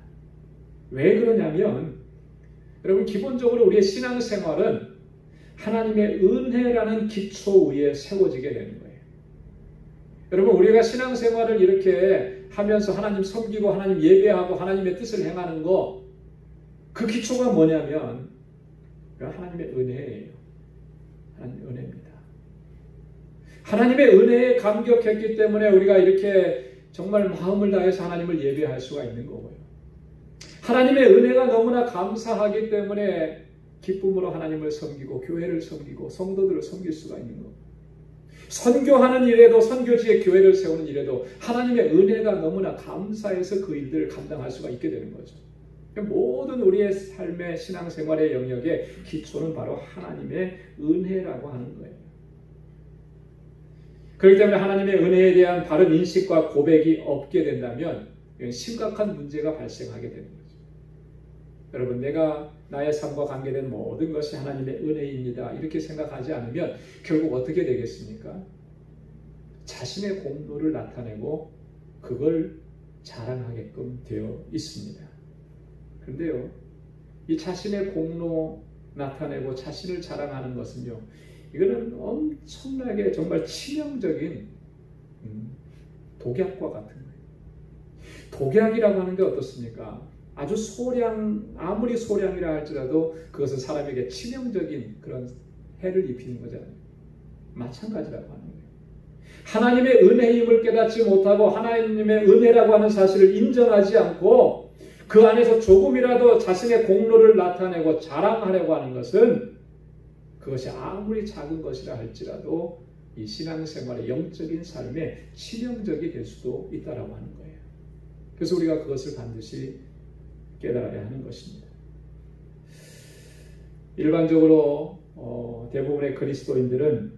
왜 그러냐면 여러분, 기본적으로 우리의 신앙생활은 하나님의 은혜라는 기초 위에 세워지게 되는 거예요. 여러분, 우리가 신앙생활을 이렇게 하면서 하나님 섬기고 하나님 예배하고 하나님의 뜻을 행하는 거, 그 기초가 뭐냐면 하나님의 은혜예요. 하나님의 은혜입니다. 하나님의 은혜에 감격했기 때문에 우리가 이렇게 정말 마음을 다해서 하나님을 예배할 수가 있는 거고요. 하나님의 은혜가 너무나 감사하기 때문에 기쁨으로 하나님을 섬기고 교회를 섬기고 성도들을 섬길 수가 있는 거고, 선교하는 일에도, 선교지에 교회를 세우는 일에도 하나님의 은혜가 너무나 감사해서 그 일들을 감당할 수가 있게 되는 거죠. 모든 우리의 삶의 신앙생활의 영역의 기초는 바로 하나님의 은혜라고 하는 거예요. 그렇기 때문에 하나님의 은혜에 대한 바른 인식과 고백이 없게 된다면 심각한 문제가 발생하게 되는 거죠. 여러분, 내가 나의 삶과 관계된 모든 것이 하나님의 은혜입니다, 이렇게 생각하지 않으면 결국 어떻게 되겠습니까? 자신의 공로를 나타내고 그걸 자랑하게끔 되어 있습니다. 그런데요, 이 자신의 공로 나타내고 자신을 자랑하는 것은요, 이거는 엄청나게 정말 치명적인 독약과 같은 거예요. 독약이라고 하는 게 어떻습니까? 아주 아무리 소량이라 할지라도 그것은 사람에게 치명적인 그런 해를 입히는 거잖아요. 마찬가지라고 하는 거예요. 하나님의 은혜임을 깨닫지 못하고 하나님의 은혜라고 하는 사실을 인정하지 않고 그 안에서 조금이라도 자신의 공로를 나타내고 자랑하려고 하는 것은, 그것이 아무리 작은 것이라 할지라도 이 신앙생활의 영적인 삶에 치명적이 될 수도 있다라고 하는 거예요. 그래서 우리가 그것을 반드시 깨달아야 하는 것입니다. 일반적으로 대부분의 그리스도인들은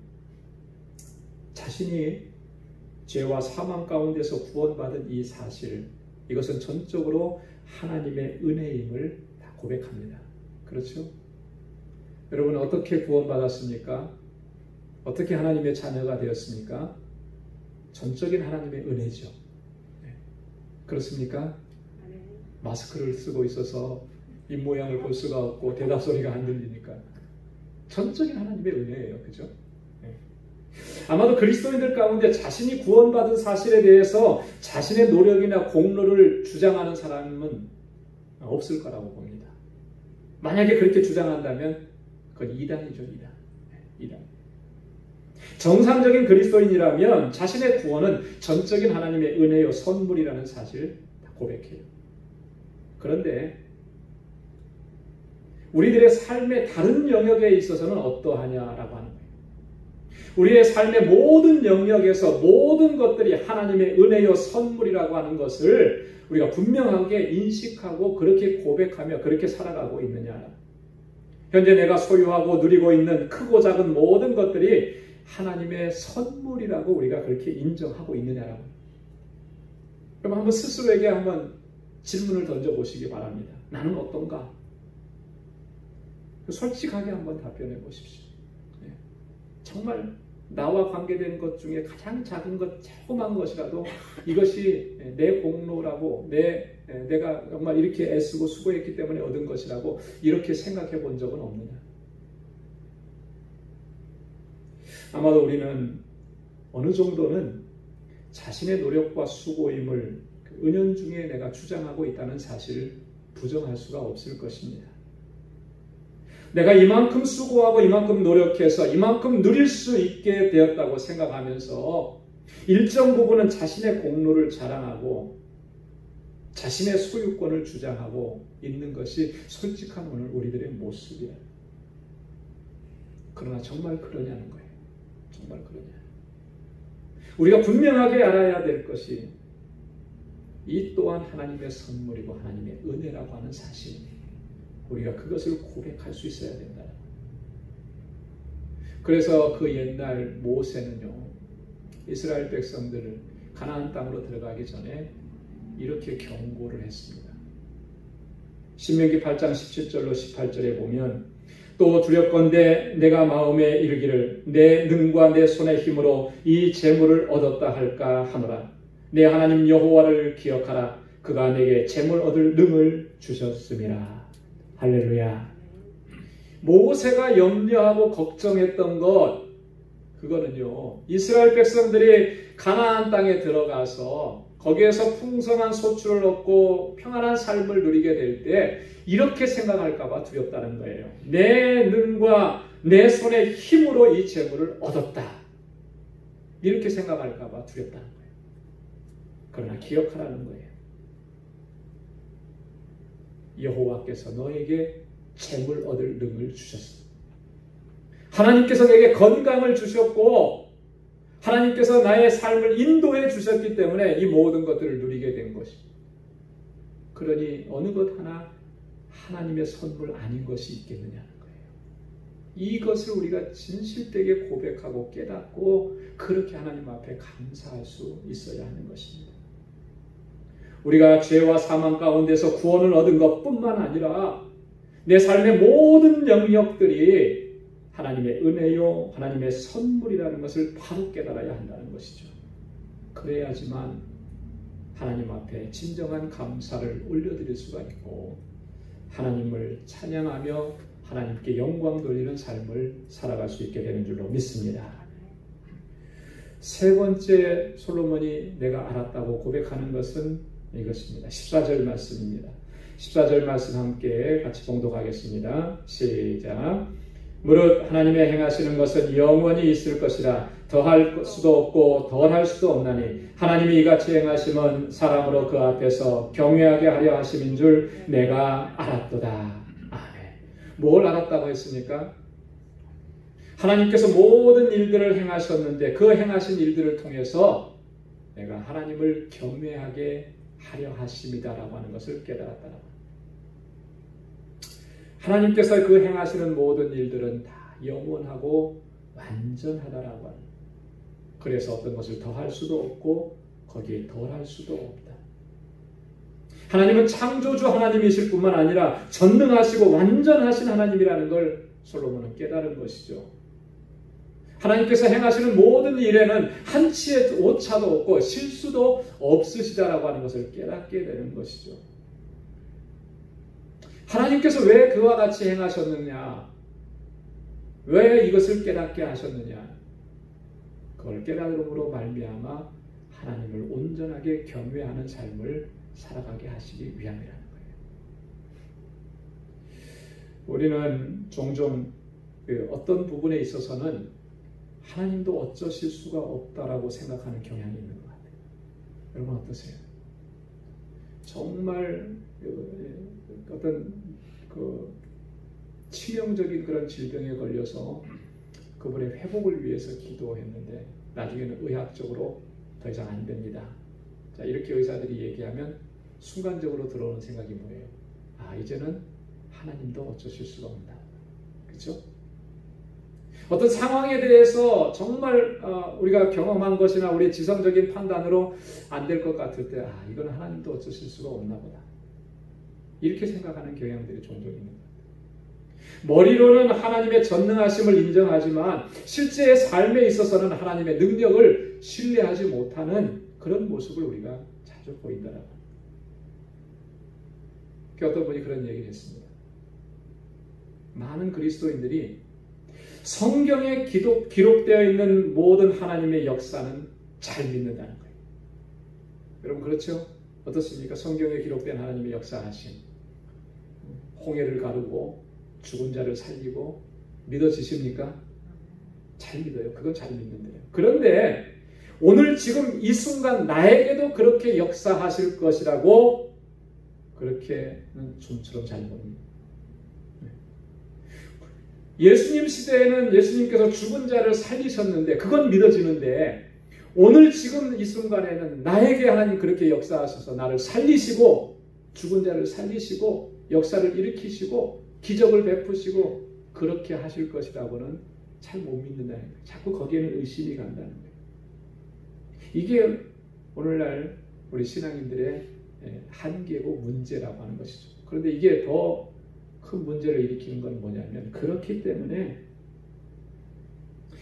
자신이 죄와 사망 가운데서 구원받은 이 사실, 이것은 전적으로 하나님의 은혜임을 다 고백합니다. 그렇죠? 여러분, 어떻게 구원받았습니까? 어떻게 하나님의 자녀가 되었습니까? 전적인 하나님의 은혜죠. 네. 그렇습니까? 마스크를 쓰고 있어서 입모양을 볼 수가 없고 대답소리가 안 들리니까 전적인 하나님의 은혜예요. 그죠? 네. 아마도 그리스도인들 가운데 자신이 구원받은 사실에 대해서 자신의 노력이나 공로를 주장하는 사람은 없을 거라고 봅니다. 만약에 그렇게 주장한다면 그건 이단이죠. 이단. 정상적인 그리스도인이라면 자신의 구원은 전적인 하나님의 은혜요 선물이라는 사실을 다 고백해요. 그런데 우리들의 삶의 다른 영역에 있어서는 어떠하냐라고 하는 거예요. 우리의 삶의 모든 영역에서 모든 것들이 하나님의 은혜요 선물이라고 하는 것을 우리가 분명하게 인식하고 그렇게 고백하며 그렇게 살아가고 있느냐. 현재 내가 소유하고 누리고 있는 크고 작은 모든 것들이 하나님의 선물이라고 우리가 그렇게 인정하고 있느냐라고. 그럼 한번 스스로에게 한번 질문을 던져보시기 바랍니다. 나는 어떤가? 솔직하게 한번 답변해 보십시오. 네. 정말 나와 관계된 것 중에 가장 작은 것, 조그만 것이라도 이것이 내 공로라고, 내가 정말 이렇게 애쓰고 수고했기 때문에 얻은 것이라고 이렇게 생각해 본 적은 없느냐? 아마도 우리는 어느 정도는 자신의 노력과 수고임을 은연중에 내가 주장하고 있다는 사실을 부정할 수가 없을 것입니다. 내가 이만큼 수고하고 이만큼 노력해서 이만큼 누릴 수 있게 되었다고 생각하면서 일정 부분은 자신의 공로를 자랑하고 자신의 소유권을 주장하고 있는 것이 솔직한 오늘 우리들의 모습이에요. 그러나 정말 그러냐는 거예요. 정말 그러냐. 우리가 분명하게 알아야 될 것이 이 또한 하나님의 선물이고 하나님의 은혜라고 하는 사실입니다. 우리가 그것을 고백할 수 있어야 된다. 그래서 그 옛날 모세는요, 이스라엘 백성들을 가나안 땅으로 들어가기 전에 이렇게 경고를 했습니다. 신명기 8장 17절로 18절에 보면, 또 두렵건대 내가 마음에 이르기를 내 능과 내 손의 힘으로 이 재물을 얻었다 할까 하노라. 내 하나님 여호와를 기억하라. 그가 내게 재물 얻을 능을 주셨음이라. 할렐루야. 모세가 염려하고 걱정했던 것, 그거는요, 이스라엘 백성들이 가나안 땅에 들어가서 거기에서 풍성한 소출을 얻고 평안한 삶을 누리게 될 때 이렇게 생각할까 봐 두렵다는 거예요. 내 능과 내 손의 힘으로 이 재물을 얻었다. 이렇게 생각할까 봐 두렵다는 거예요. 그러나 기억하라는 거예요. 여호와께서 너에게 재물 얻을 능을 주셨습니다. 하나님께서 내게 건강을 주셨고 하나님께서 나의 삶을 인도해 주셨기 때문에 이 모든 것들을 누리게 된 것입니다. 그러니 어느 것 하나 하나님의 선물 아닌 것이 있겠느냐는 거예요. 이것을 우리가 진실되게 고백하고 깨닫고 그렇게 하나님 앞에 감사할 수 있어야 하는 것입니다. 우리가 죄와 사망 가운데서 구원을 얻은 것뿐만 아니라 내 삶의 모든 영역들이 하나님의 은혜요, 하나님의 선물이라는 것을 바로 깨달아야 한다는 것이죠. 그래야지만 하나님 앞에 진정한 감사를 올려드릴 수가 있고 하나님을 찬양하며 하나님께 영광 돌리는 삶을 살아갈 수 있게 되는 줄로 믿습니다. 세 번째 솔로몬이 내가 알았다고 고백하는 것은 이것입니다. 14절 말씀입니다. 14절 말씀 함께 같이 봉독하겠습니다. 시작. 무릇 하나님의 행하시는 것은 영원히 있을 것이라 더할 수도 없고 덜할 수도 없나니 하나님이 이같이 행하심은 사람으로 그 앞에서 경외하게 하려 하심인 줄 내가 알았도다. 아멘. 뭘 알았다고 했습니까? 하나님께서 모든 일들을 행하셨는데 그 행하신 일들을 통해서 내가 하나님을 경외하게 하려 하심이다라고 하는 것을 깨달았다라고 합니다. 하나님께서 그 행하시는 모든 일들은 다 영원하고 완전하다라고 합니다. 그래서 어떤 것을 더할 수도 없고 거기에 덜할 수도 없다. 하나님은 창조주 하나님이실 뿐만 아니라 전능하시고 완전하신 하나님이라는 걸 솔로몬은 깨달은 것이죠. 하나님께서 행하시는 모든 일에는 한치의 오차도 없고 실수도 없으시다라고 하는 것을 깨닫게 되는 것이죠. 하나님께서 왜 그와 같이 행하셨느냐? 왜 이것을 깨닫게 하셨느냐? 그걸 깨달음으로 말미암아 하나님을 온전하게 경외하는 삶을 살아가게 하시기 위함이라는 거예요. 우리는 종종 어떤 부분에 있어서는 하나님도 어쩌실 수가 없다라고 생각하는 경향이 있는 것 같아요. 여러분 어떠세요? 정말 어떤 치명적인 그런 질병에 걸려서 그분의 회복을 위해서 기도했는데 나중에는 의학적으로 더 이상 안 됩니다. 자, 이렇게 의사들이 얘기하면 순간적으로 들어오는 생각이 뭐예요? 아, 이제는 하나님도 어쩌실 수가 없다. 그렇죠? 어떤 상황에 대해서 정말 우리가 경험한 것이나 우리 지성적인 판단으로 안 될 것 같을 때 아, 이건 하나님도 어쩌실 수가 없나 보다. 이렇게 생각하는 경향들이 종종 있는 것 같아요. 머리로는 하나님의 전능하심을 인정하지만 실제의 삶에 있어서는 하나님의 능력을 신뢰하지 못하는 그런 모습을 우리가 자주 보인다라고 합니다. 어떤 분이 그런 얘기를 했습니다. 많은 그리스도인들이 성경에 기록되어 있는 모든 하나님의 역사는 잘 믿는다는 거예요. 여러분 그렇죠? 어떻습니까? 성경에 기록된 하나님의 역사하심, 홍해를 가르고 죽은 자를 살리고 믿어지십니까? 잘 믿어요. 그건 잘 믿는데요. 그런데 오늘 지금 이 순간 나에게도 그렇게 역사하실 것이라고 그렇게는 좀처럼 잘 모릅니다. 예수님 시대에는 예수님께서 죽은 자를 살리셨는데 그건 믿어지는데 오늘 지금 이 순간에는 나에게 하나님 그렇게 역사하셔서 나를 살리시고 죽은 자를 살리시고 역사를 일으키시고 기적을 베푸시고 그렇게 하실 것이라고는 잘 못 믿는다는 거예요. 자꾸 거기에는 의심이 간다는 거예요. 이게 오늘날 우리 신앙인들의 한계고 문제라고 하는 것이죠. 그런데 이게 더 큰 문제를 일으키는 건 뭐냐면 그렇기 때문에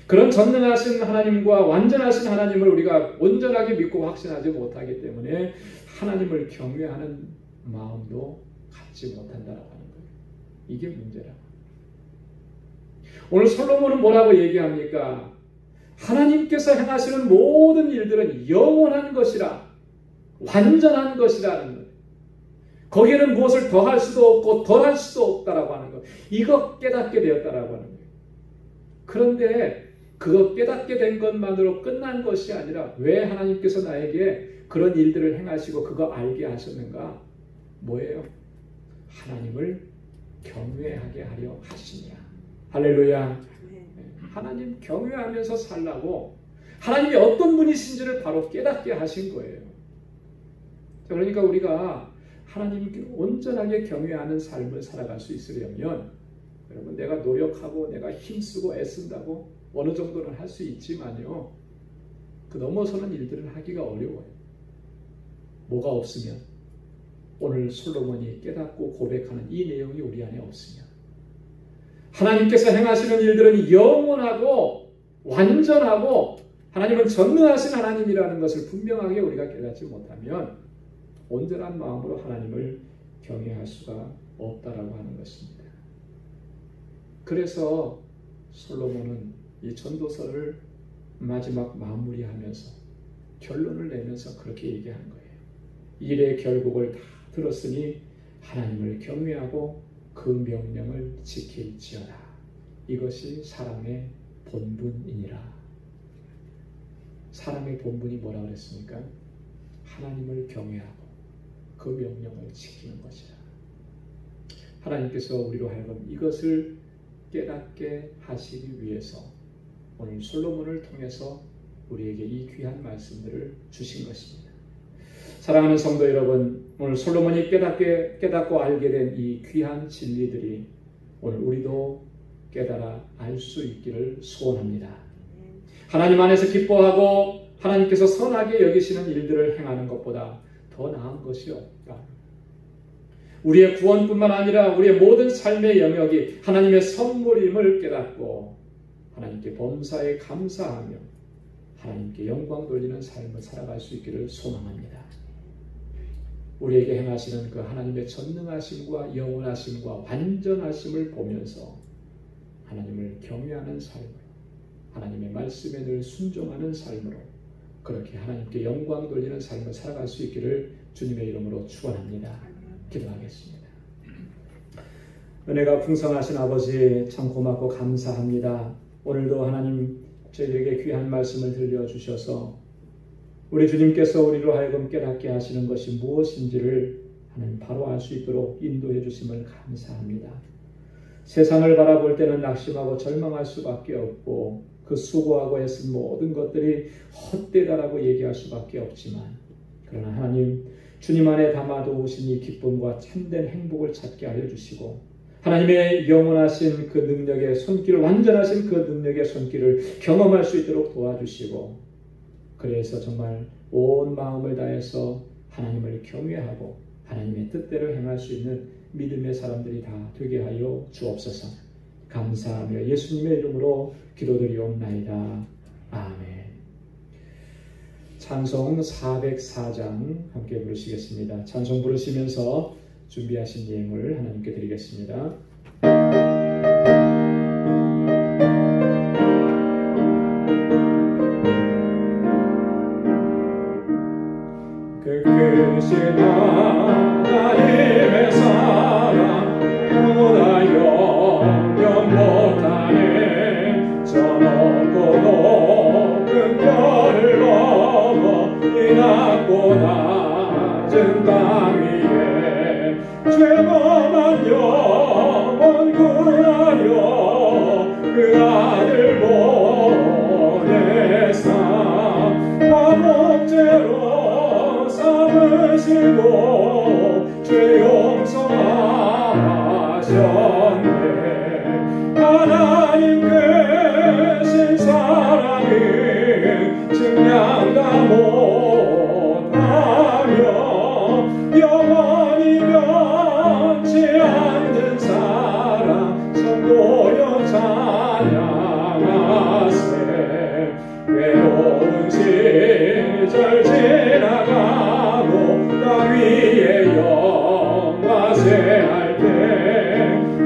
그런 전능하신 하나님과 완전하신 하나님을 우리가 온전하게 믿고 확신하지 못하기 때문에 하나님을 경외하는 마음도 갖지 못한다라고 하는 거예요. 이게 문제라고. 오늘 솔로몬은 뭐라고 얘기합니까? 하나님께서 행하시는 모든 일들은 영원한 것이라 완전한 것이라는 거예요. 거기에는 무엇을 더할 수도 없고 덜할 수도 없다라고 하는 것. 이거 깨닫게 되었다라고 하는 거예요. 그런데 그거 깨닫게 된 것만으로 끝난 것이 아니라 왜 하나님께서 나에게 그런 일들을 행하시고 그거 알게 하셨는가? 뭐예요? 하나님을 경외하게 하려 하시냐. 할렐루야. 하나님 경외하면서 살라고 하나님이 어떤 분이신지를 바로 깨닫게 하신 거예요. 그러니까 우리가 하나님께 온전하게 경외하는 삶을 살아갈 수 있으려면 여러분 내가 노력하고 내가 힘쓰고 애쓴다고 어느 정도는 할 수 있지만요. 그 넘어서는 일들을 하기가 어려워요. 뭐가 없으면 오늘 솔로몬이 깨닫고 고백하는 이 내용이 우리 안에 없으면 하나님께서 행하시는 일들은 영원하고 완전하고 하나님은 전능하신 하나님이라는 것을 분명하게 우리가 깨닫지 못하면 온전한 마음으로 하나님을 경외할 수가 없다라고 하는 것입니다. 그래서 솔로몬은 이 전도서를 마지막 마무리하면서 결론을 내면서 그렇게 얘기하는 거예요. 일의 결국을 다 들었으니 하나님을 경외하고 그 명령을 지킬지어다. 이것이 사람의 본분이니라. 사람의 본분이 뭐라 그랬습니까? 하나님을 경외하고 그 명령을 지키는 것이라. 하나님께서 우리로 하여금 이것을 깨닫게 하시기 위해서 오늘 솔로몬을 통해서 우리에게 이 귀한 말씀들을 주신 것입니다. 사랑하는 성도 여러분, 오늘 솔로몬이 깨닫고 알게 된 이 귀한 진리들이 오늘 우리도 깨달아 알 수 있기를 소원합니다. 하나님 안에서 기뻐하고 하나님께서 선하게 여기시는 일들을 행하는 것보다 더 나은 것이 없다. 우리의 구원뿐만 아니라 우리의 모든 삶의 영역이 하나님의 선물임을 깨닫고 하나님께 범사에 감사하며 하나님께 영광 돌리는 삶을 살아갈 수 있기를 소망합니다. 우리에게 행하시는 그 하나님의 전능하심과 영원하심과 완전하심을 보면서 하나님을 경외하는 삶으로 하나님의 말씀에 늘 순종하는 삶으로 그렇게 하나님께 영광 돌리는 삶을 살아갈 수 있기를 주님의 이름으로 축원합니다. 기도하겠습니다. 은혜가 풍성하신 아버지 참 고맙고 감사합니다. 오늘도 하나님 저희들에게 귀한 말씀을 들려주셔서 우리 주님께서 우리로 하여금 깨닫게 하시는 것이 무엇인지를 하나님 바로 알 수 있도록 인도해 주심을 감사합니다. 세상을 바라볼 때는 낙심하고 절망할 수밖에 없고 그 수고하고 애쓴 모든 것들이 헛되다라고 얘기할 수밖에 없지만 그러나 하나님 주님 안에 담아두신 이 기쁨과 참된 행복을 찾게 하여 주시고 하나님의 영원하신 그 능력의 손길, 완전하신 그 능력의 손길을 경험할 수 있도록 도와주시고 그래서 정말 온 마음을 다해서 하나님을 경외하고 하나님의 뜻대로 행할 수 있는 믿음의 사람들이 다 되게 하여 주옵소서. 감사하며 예수님의 이름으로 기도드리옵나이다. 아멘. 찬송 404장 함께 부르시겠습니다. 찬송 부르시면서 준비하신 예물 하나님께 드리겠습니다. 그 크신 하나님의 사랑 보다 영영 못하네. 저 높고 높은 별을 넘어 이 낮고 낮은 땅 위에 죄범한 영혼 구하려 그 아들 보내사 화목제로 삼으시고 죄 용서하셨네. 하나님 크신 사랑은 증량다 못하며 영원히 변치 않는 사랑 성도여 찬양하세. 외로운 시절 지나가고 땅 위에 영화세할 때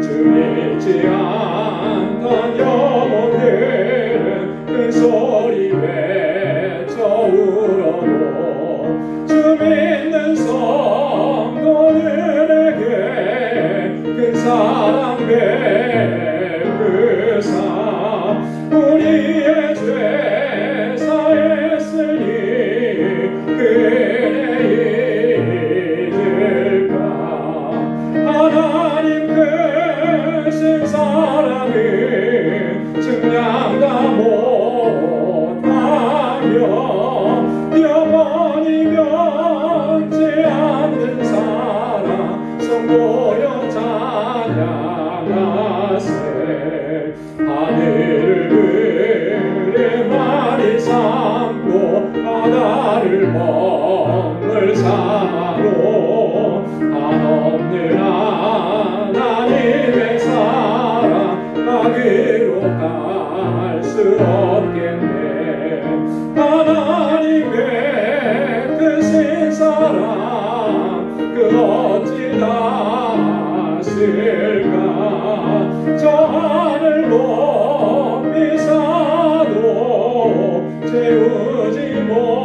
주 믿지 않던 영혼들은 큰 소리 외쳐 울어도 주 믿는 성도들에게 큰 사랑 베푸사 우리의 죄 사했으니 없겠네. 하나님의 그 신사랑 그 어찌 다실까. 저 하늘 높이 사도 채우지 못하리.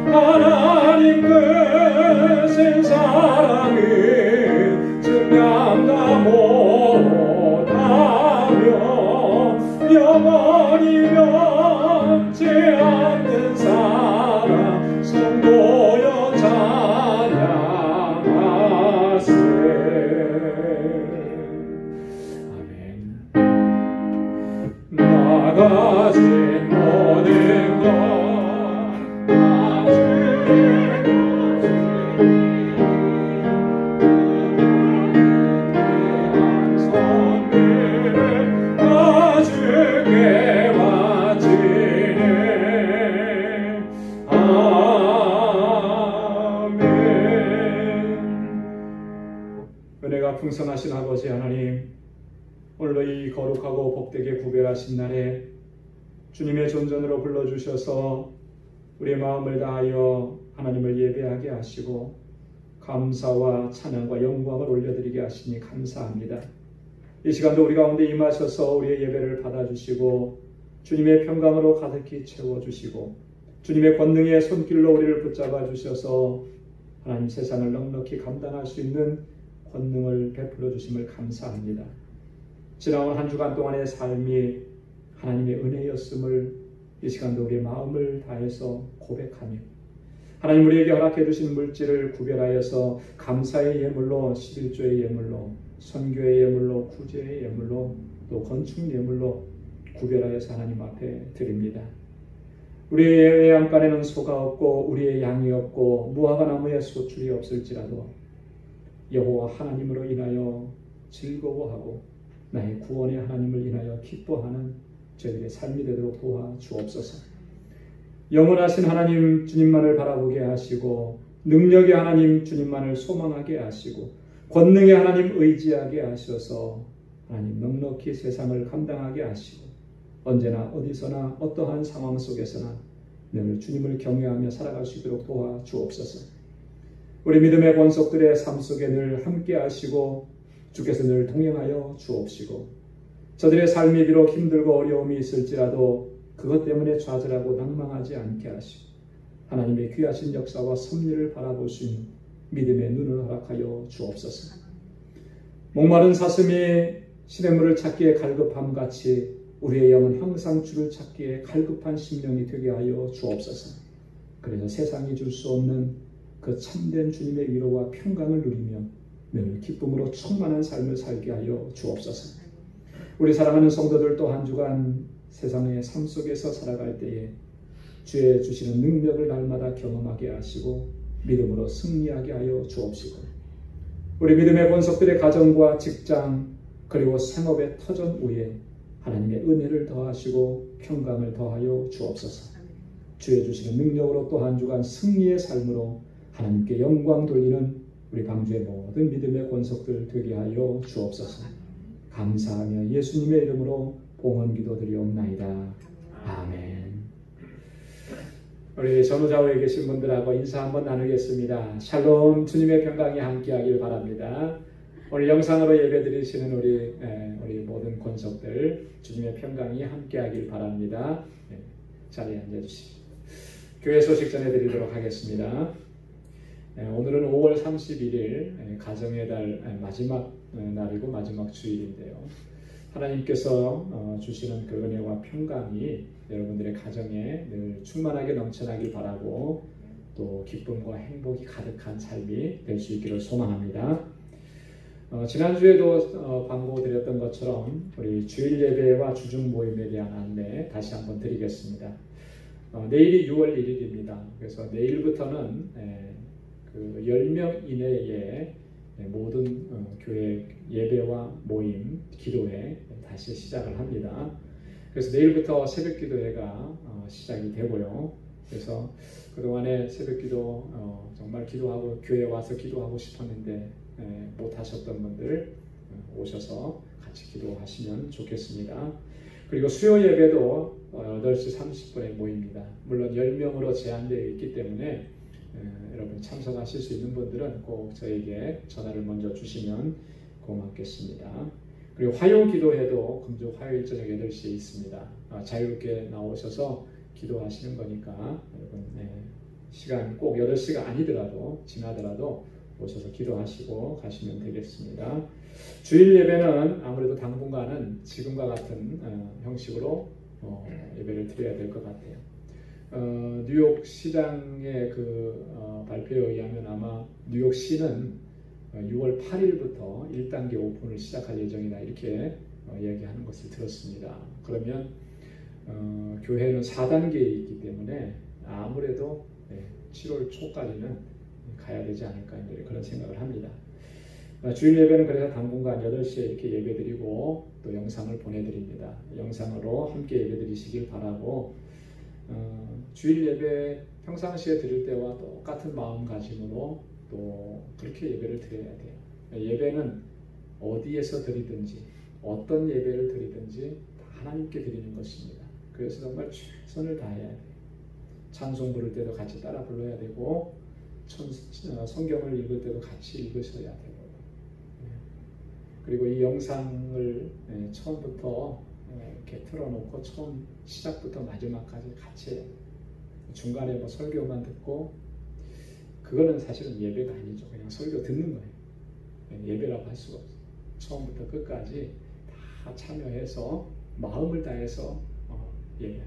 하나님 그 신사랑은 증량다 못하며 영원히 변치 않는 사랑 성도여 찬양하세. 아멘. 나 가진 모든 것 다 주의 것이니 선비를 다 주께 바치네. 아멘. 은혜가 풍성하신 아버지 하나님, 오늘도 이 거룩하고 복되게 구별하신 날에 주님의 존전으로 불러주셔서 우리의 마음을 다하여 하나님을 예배하게 하시고 감사와 찬양과 영광을 올려드리게 하시니 감사합니다. 이 시간도 우리 가운데 임하셔서 우리의 예배를 받아주시고 주님의 평강으로 가득히 채워주시고 주님의 권능의 손길로 우리를 붙잡아 주셔서 하나님 세상을 넉넉히 감당할 수 있는 권능을 베풀어 주심을 감사합니다. 지나온 한 주간 동안의 삶이 하나님의 은혜였음을 이 시간도 우리의 마음을 다해서 고백하며 하나님 우리에게 허락해 주신 물질을 구별하여서 감사의 예물로, 11조의 예물로, 선교의 예물로, 구제의 예물로, 또 건축 예물로 구별하여서 하나님 앞에 드립니다. 우리의 외양간에는 소가 없고 우리의 양이 없고 무화과 나무에 소출이 없을지라도 여호와 하나님으로 인하여 즐거워하고 나의 구원의 하나님을 인하여 기뻐하는 저희들의 삶이 되도록 도와주옵소서. 영원하신 하나님 주님만을 바라보게 하시고 능력의 하나님 주님만을 소망하게 하시고 권능의 하나님 의지하게 하셔서 하나님 넉넉히 세상을 감당하게 하시고 언제나 어디서나 어떠한 상황 속에서나 늘 주님을 경외하며 살아갈 수 있도록 도와주옵소서. 우리 믿음의 권속들의 삶 속에 늘 함께 하시고 주께서 늘 동행하여 주옵시고 저들의 삶이 비록 힘들고 어려움이 있을지라도 그것 때문에 좌절하고 낭망하지 않게 하시고 하나님의 귀하신 역사와 섭리를 바라볼 수 있는 믿음의 눈을 허락하여 주옵소서. 목마른 사슴이 시냇물을 찾기에 갈급함같이 우리의 영은 항상 주를 찾기에 갈급한 심령이 되게 하여 주옵소서. 그래서 세상이 줄 수 없는 그 참된 주님의 위로와 평강을 누리며 늘 기쁨으로 충만한 삶을 살게 하여 주옵소서. 우리 사랑하는 성도들 또 한 주간 세상의 삶 속에서 살아갈 때에 주의 주시는 능력을 날마다 경험하게 하시고 믿음으로 승리하게 하여 주옵시고 우리 믿음의 권속들의 가정과 직장 그리고 생업의 터전 위에 하나님의 은혜를 더하시고 평강을 더하여 주옵소서. 주의 주시는 능력으로 또 한 주간 승리의 삶으로 하나님께 영광 돌리는 우리 방주의 모든 믿음의 권속들 되게 하여 주옵소서. 감사하며 예수님의 이름으로 봉헌 기도드리옵나이다. 아멘. 우리 전후좌우에 계신 분들하고 인사 한번 나누겠습니다. 샬롬, 주님의 평강이 함께하길 바랍니다. 오늘 영상으로 예배드리시는 우리 모든 권속들 주님의 평강이 함께하길 바랍니다. 자리에 앉아주시죠. 교회 소식 전해드리도록 하겠습니다. 오늘은 5월 31일 가정의 달 마지막 날이고 마지막 주일인데요. 하나님께서 주시는 그 은혜와 평강이 여러분들의 가정에 늘 충만하게 넘쳐나길 바라고 또 기쁨과 행복이 가득한 삶이 될 수 있기를 소망합니다. 지난주에도 광고드렸던 것처럼 우리 주일 예배와 주중 모임에 대한 안내 다시 한번 드리겠습니다. 내일이 6월 1일입니다. 그래서 내일부터는 그 10명 이내에 모든 교회 예배와 모임, 기도회 다시 시작을 합니다. 그래서 내일부터 새벽 기도회가 시작이 되고요. 그래서 그동안에 새벽 기도 정말 기도하고 교회에 와서 기도하고 싶었는데 못 하셨던 분들 오셔서 같이 기도하시면 좋겠습니다. 그리고 수요 예배도 8시 30분에 모입니다. 물론 10명으로 제한되어 있기 때문에 여러분 참석하실 수 있는 분들은 꼭 저에게 전화를 먼저 주시면 고맙겠습니다. 그리고 화요 기도회도 금주 화요일 저녁 8시에 있습니다. 자유롭게 나오셔서 기도하시는 거니까 여러분 시간 꼭 8시가 아니더라도 지나더라도 오셔서 기도하시고 가시면 되겠습니다. 주일 예배는 아무래도 당분간은 지금과 같은 형식으로 예배를 드려야 될 것 같아요. 뉴욕 시장의 발표에 의하면 아마 뉴욕시는 6월 8일부터 1단계 오픈을 시작할 예정이다 이렇게 얘기하는 것을 들었습니다. 그러면 교회는 4단계에 있기 때문에 아무래도 7월 초까지는 가야 되지 않을까 그런 생각을 합니다. 주일 예배는 그래서 당분간 8시에 이렇게 예배드리고 또 영상을 보내드립니다. 영상으로 함께 예배드리시길 바라고 주일 예배 평상시에 드릴 때와 똑같은 마음가짐으로 또 그렇게 예배를 드려야 돼요. 예배는 어디에서 드리든지 어떤 예배를 드리든지 다 하나님께 드리는 것입니다. 그래서 정말 최선을 다해야 돼요. 찬송 부를 때도 같이 따라 불러야 되고 성경을 읽을 때도 같이 읽으셔야 되고 그리고 이 영상을 처음부터 이렇게 틀어놓고 처음 시작부터 마지막까지 같이 해야 돼요. 중간에 설교만 듣고 그거는 사실은 예배가 아니죠. 그냥 설교 듣는 거예요. 예배라고 할 수가 없어요. 처음부터 끝까지 다 참여해서 마음을 다해서 예배.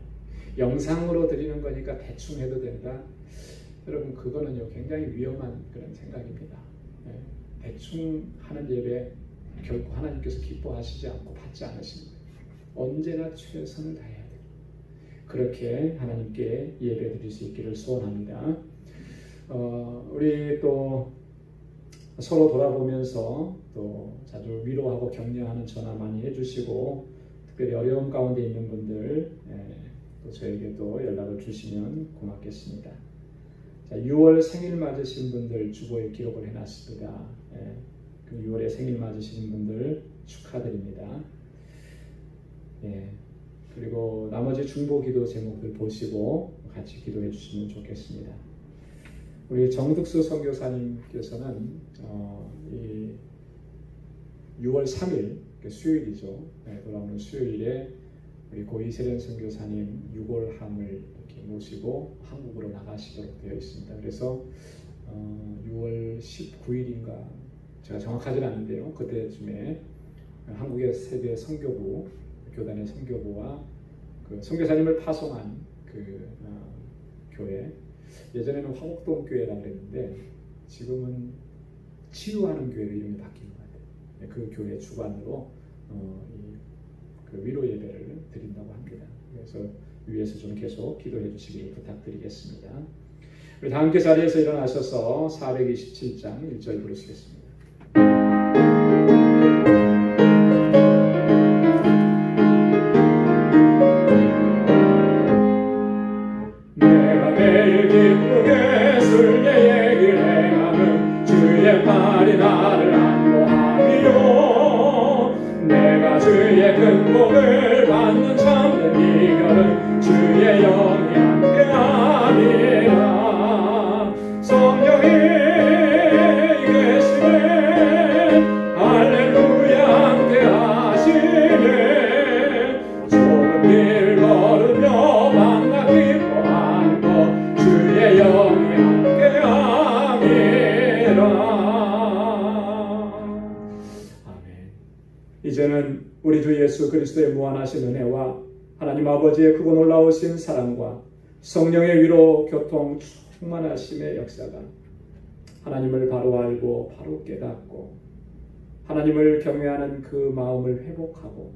영상으로 드리는 거니까 대충 해도 된다. 여러분 그거는요 굉장히 위험한 그런 생각입니다. 대충 하는 예배 결코 하나님께서 기뻐하시지 않고 받지 않으시는 거예요. 언제나 최선을 다해야 돼요. 그렇게 하나님께 예배 드릴 수 있기를 소원합니다. 우리 또 서로 돌아보면서 또 자주 위로하고 격려하는 전화 많이 해주시고 특별히 어려움 가운데 있는 분들 또 저에게 또 연락을 주시면 고맙겠습니다. 자, 6월 생일 맞으신 분들 주보에 기록을 해놨습니다. 그 6월에 생일 맞으시는 분들 축하드립니다. 그리고 나머지 중보기도 제목들 보시고 같이 기도해 주시면 좋겠습니다. 우리 정득수 선교사님께서는 이 6월 3일 수요일이죠. 돌아오는 수요일에 우리 고이세련 선교사님 6월함을 이렇게 모시고 한국으로 나가시도록 되어 있습니다. 그래서 6월 19일인가 제가 정확하지는 않은데요. 그때쯤에 한국의 세계 선교부 교단의 선교부와 그 선교사님을 파송한 그 교회 예전에는 화곡동 교회라고 그랬는데 지금은 치유하는 교회로 이름이 바뀐 것 같아요. 그 교회 주관으로 그 위로 예배를 드린다고 합니다. 그래서 위에서 좀 계속 기도해 주시길 부탁드리겠습니다. 우리 다 함께 자리에서 일어나셔서 427장 1절 부르시겠습니다. 내가 매일 기쁘게 술례의 길 행하는 주의 팔이 나를 안보함이요 내가 주의 큰 복을 받는 참된 비결은 주의 영이 함께함이라 성령이 계시네 할렐루야 함께하시네 좁은 길 걸으며 만나 기뻐하는 것 주의 영이 함께함이라. 아멘. 이제는 우리 주 예수 그리스도의 무한하신 은혜와 하나님 아버지의 크고 놀라우신 사랑과 성령의 위로 교통 충만하심의 역사가 하나님을 바로 알고 바로 깨닫고 하나님을 경외하는 그 마음을 회복하고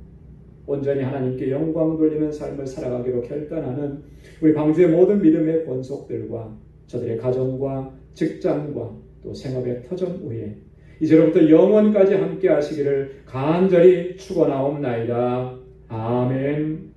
온전히 하나님께 영광 돌리는 삶을 살아가기로 결단하는 우리 방주의 모든 믿음의 권속들과 저들의 가정과 직장과 또 생업의 터전 위에 이제로부터 영원까지 함께 하시기를 간절히 축원하옵나이다. 아멘.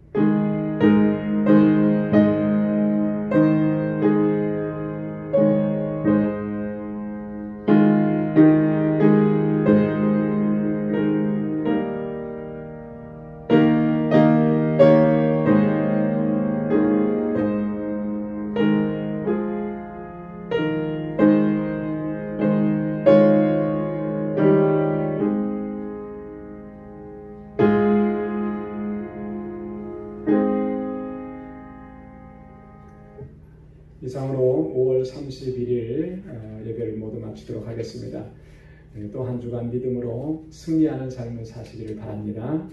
이상으로 5월 31일 예배를 모두 마치도록 하겠습니다. 또 한 주간 믿음으로 승리하는 삶을 사시기를 바랍니다.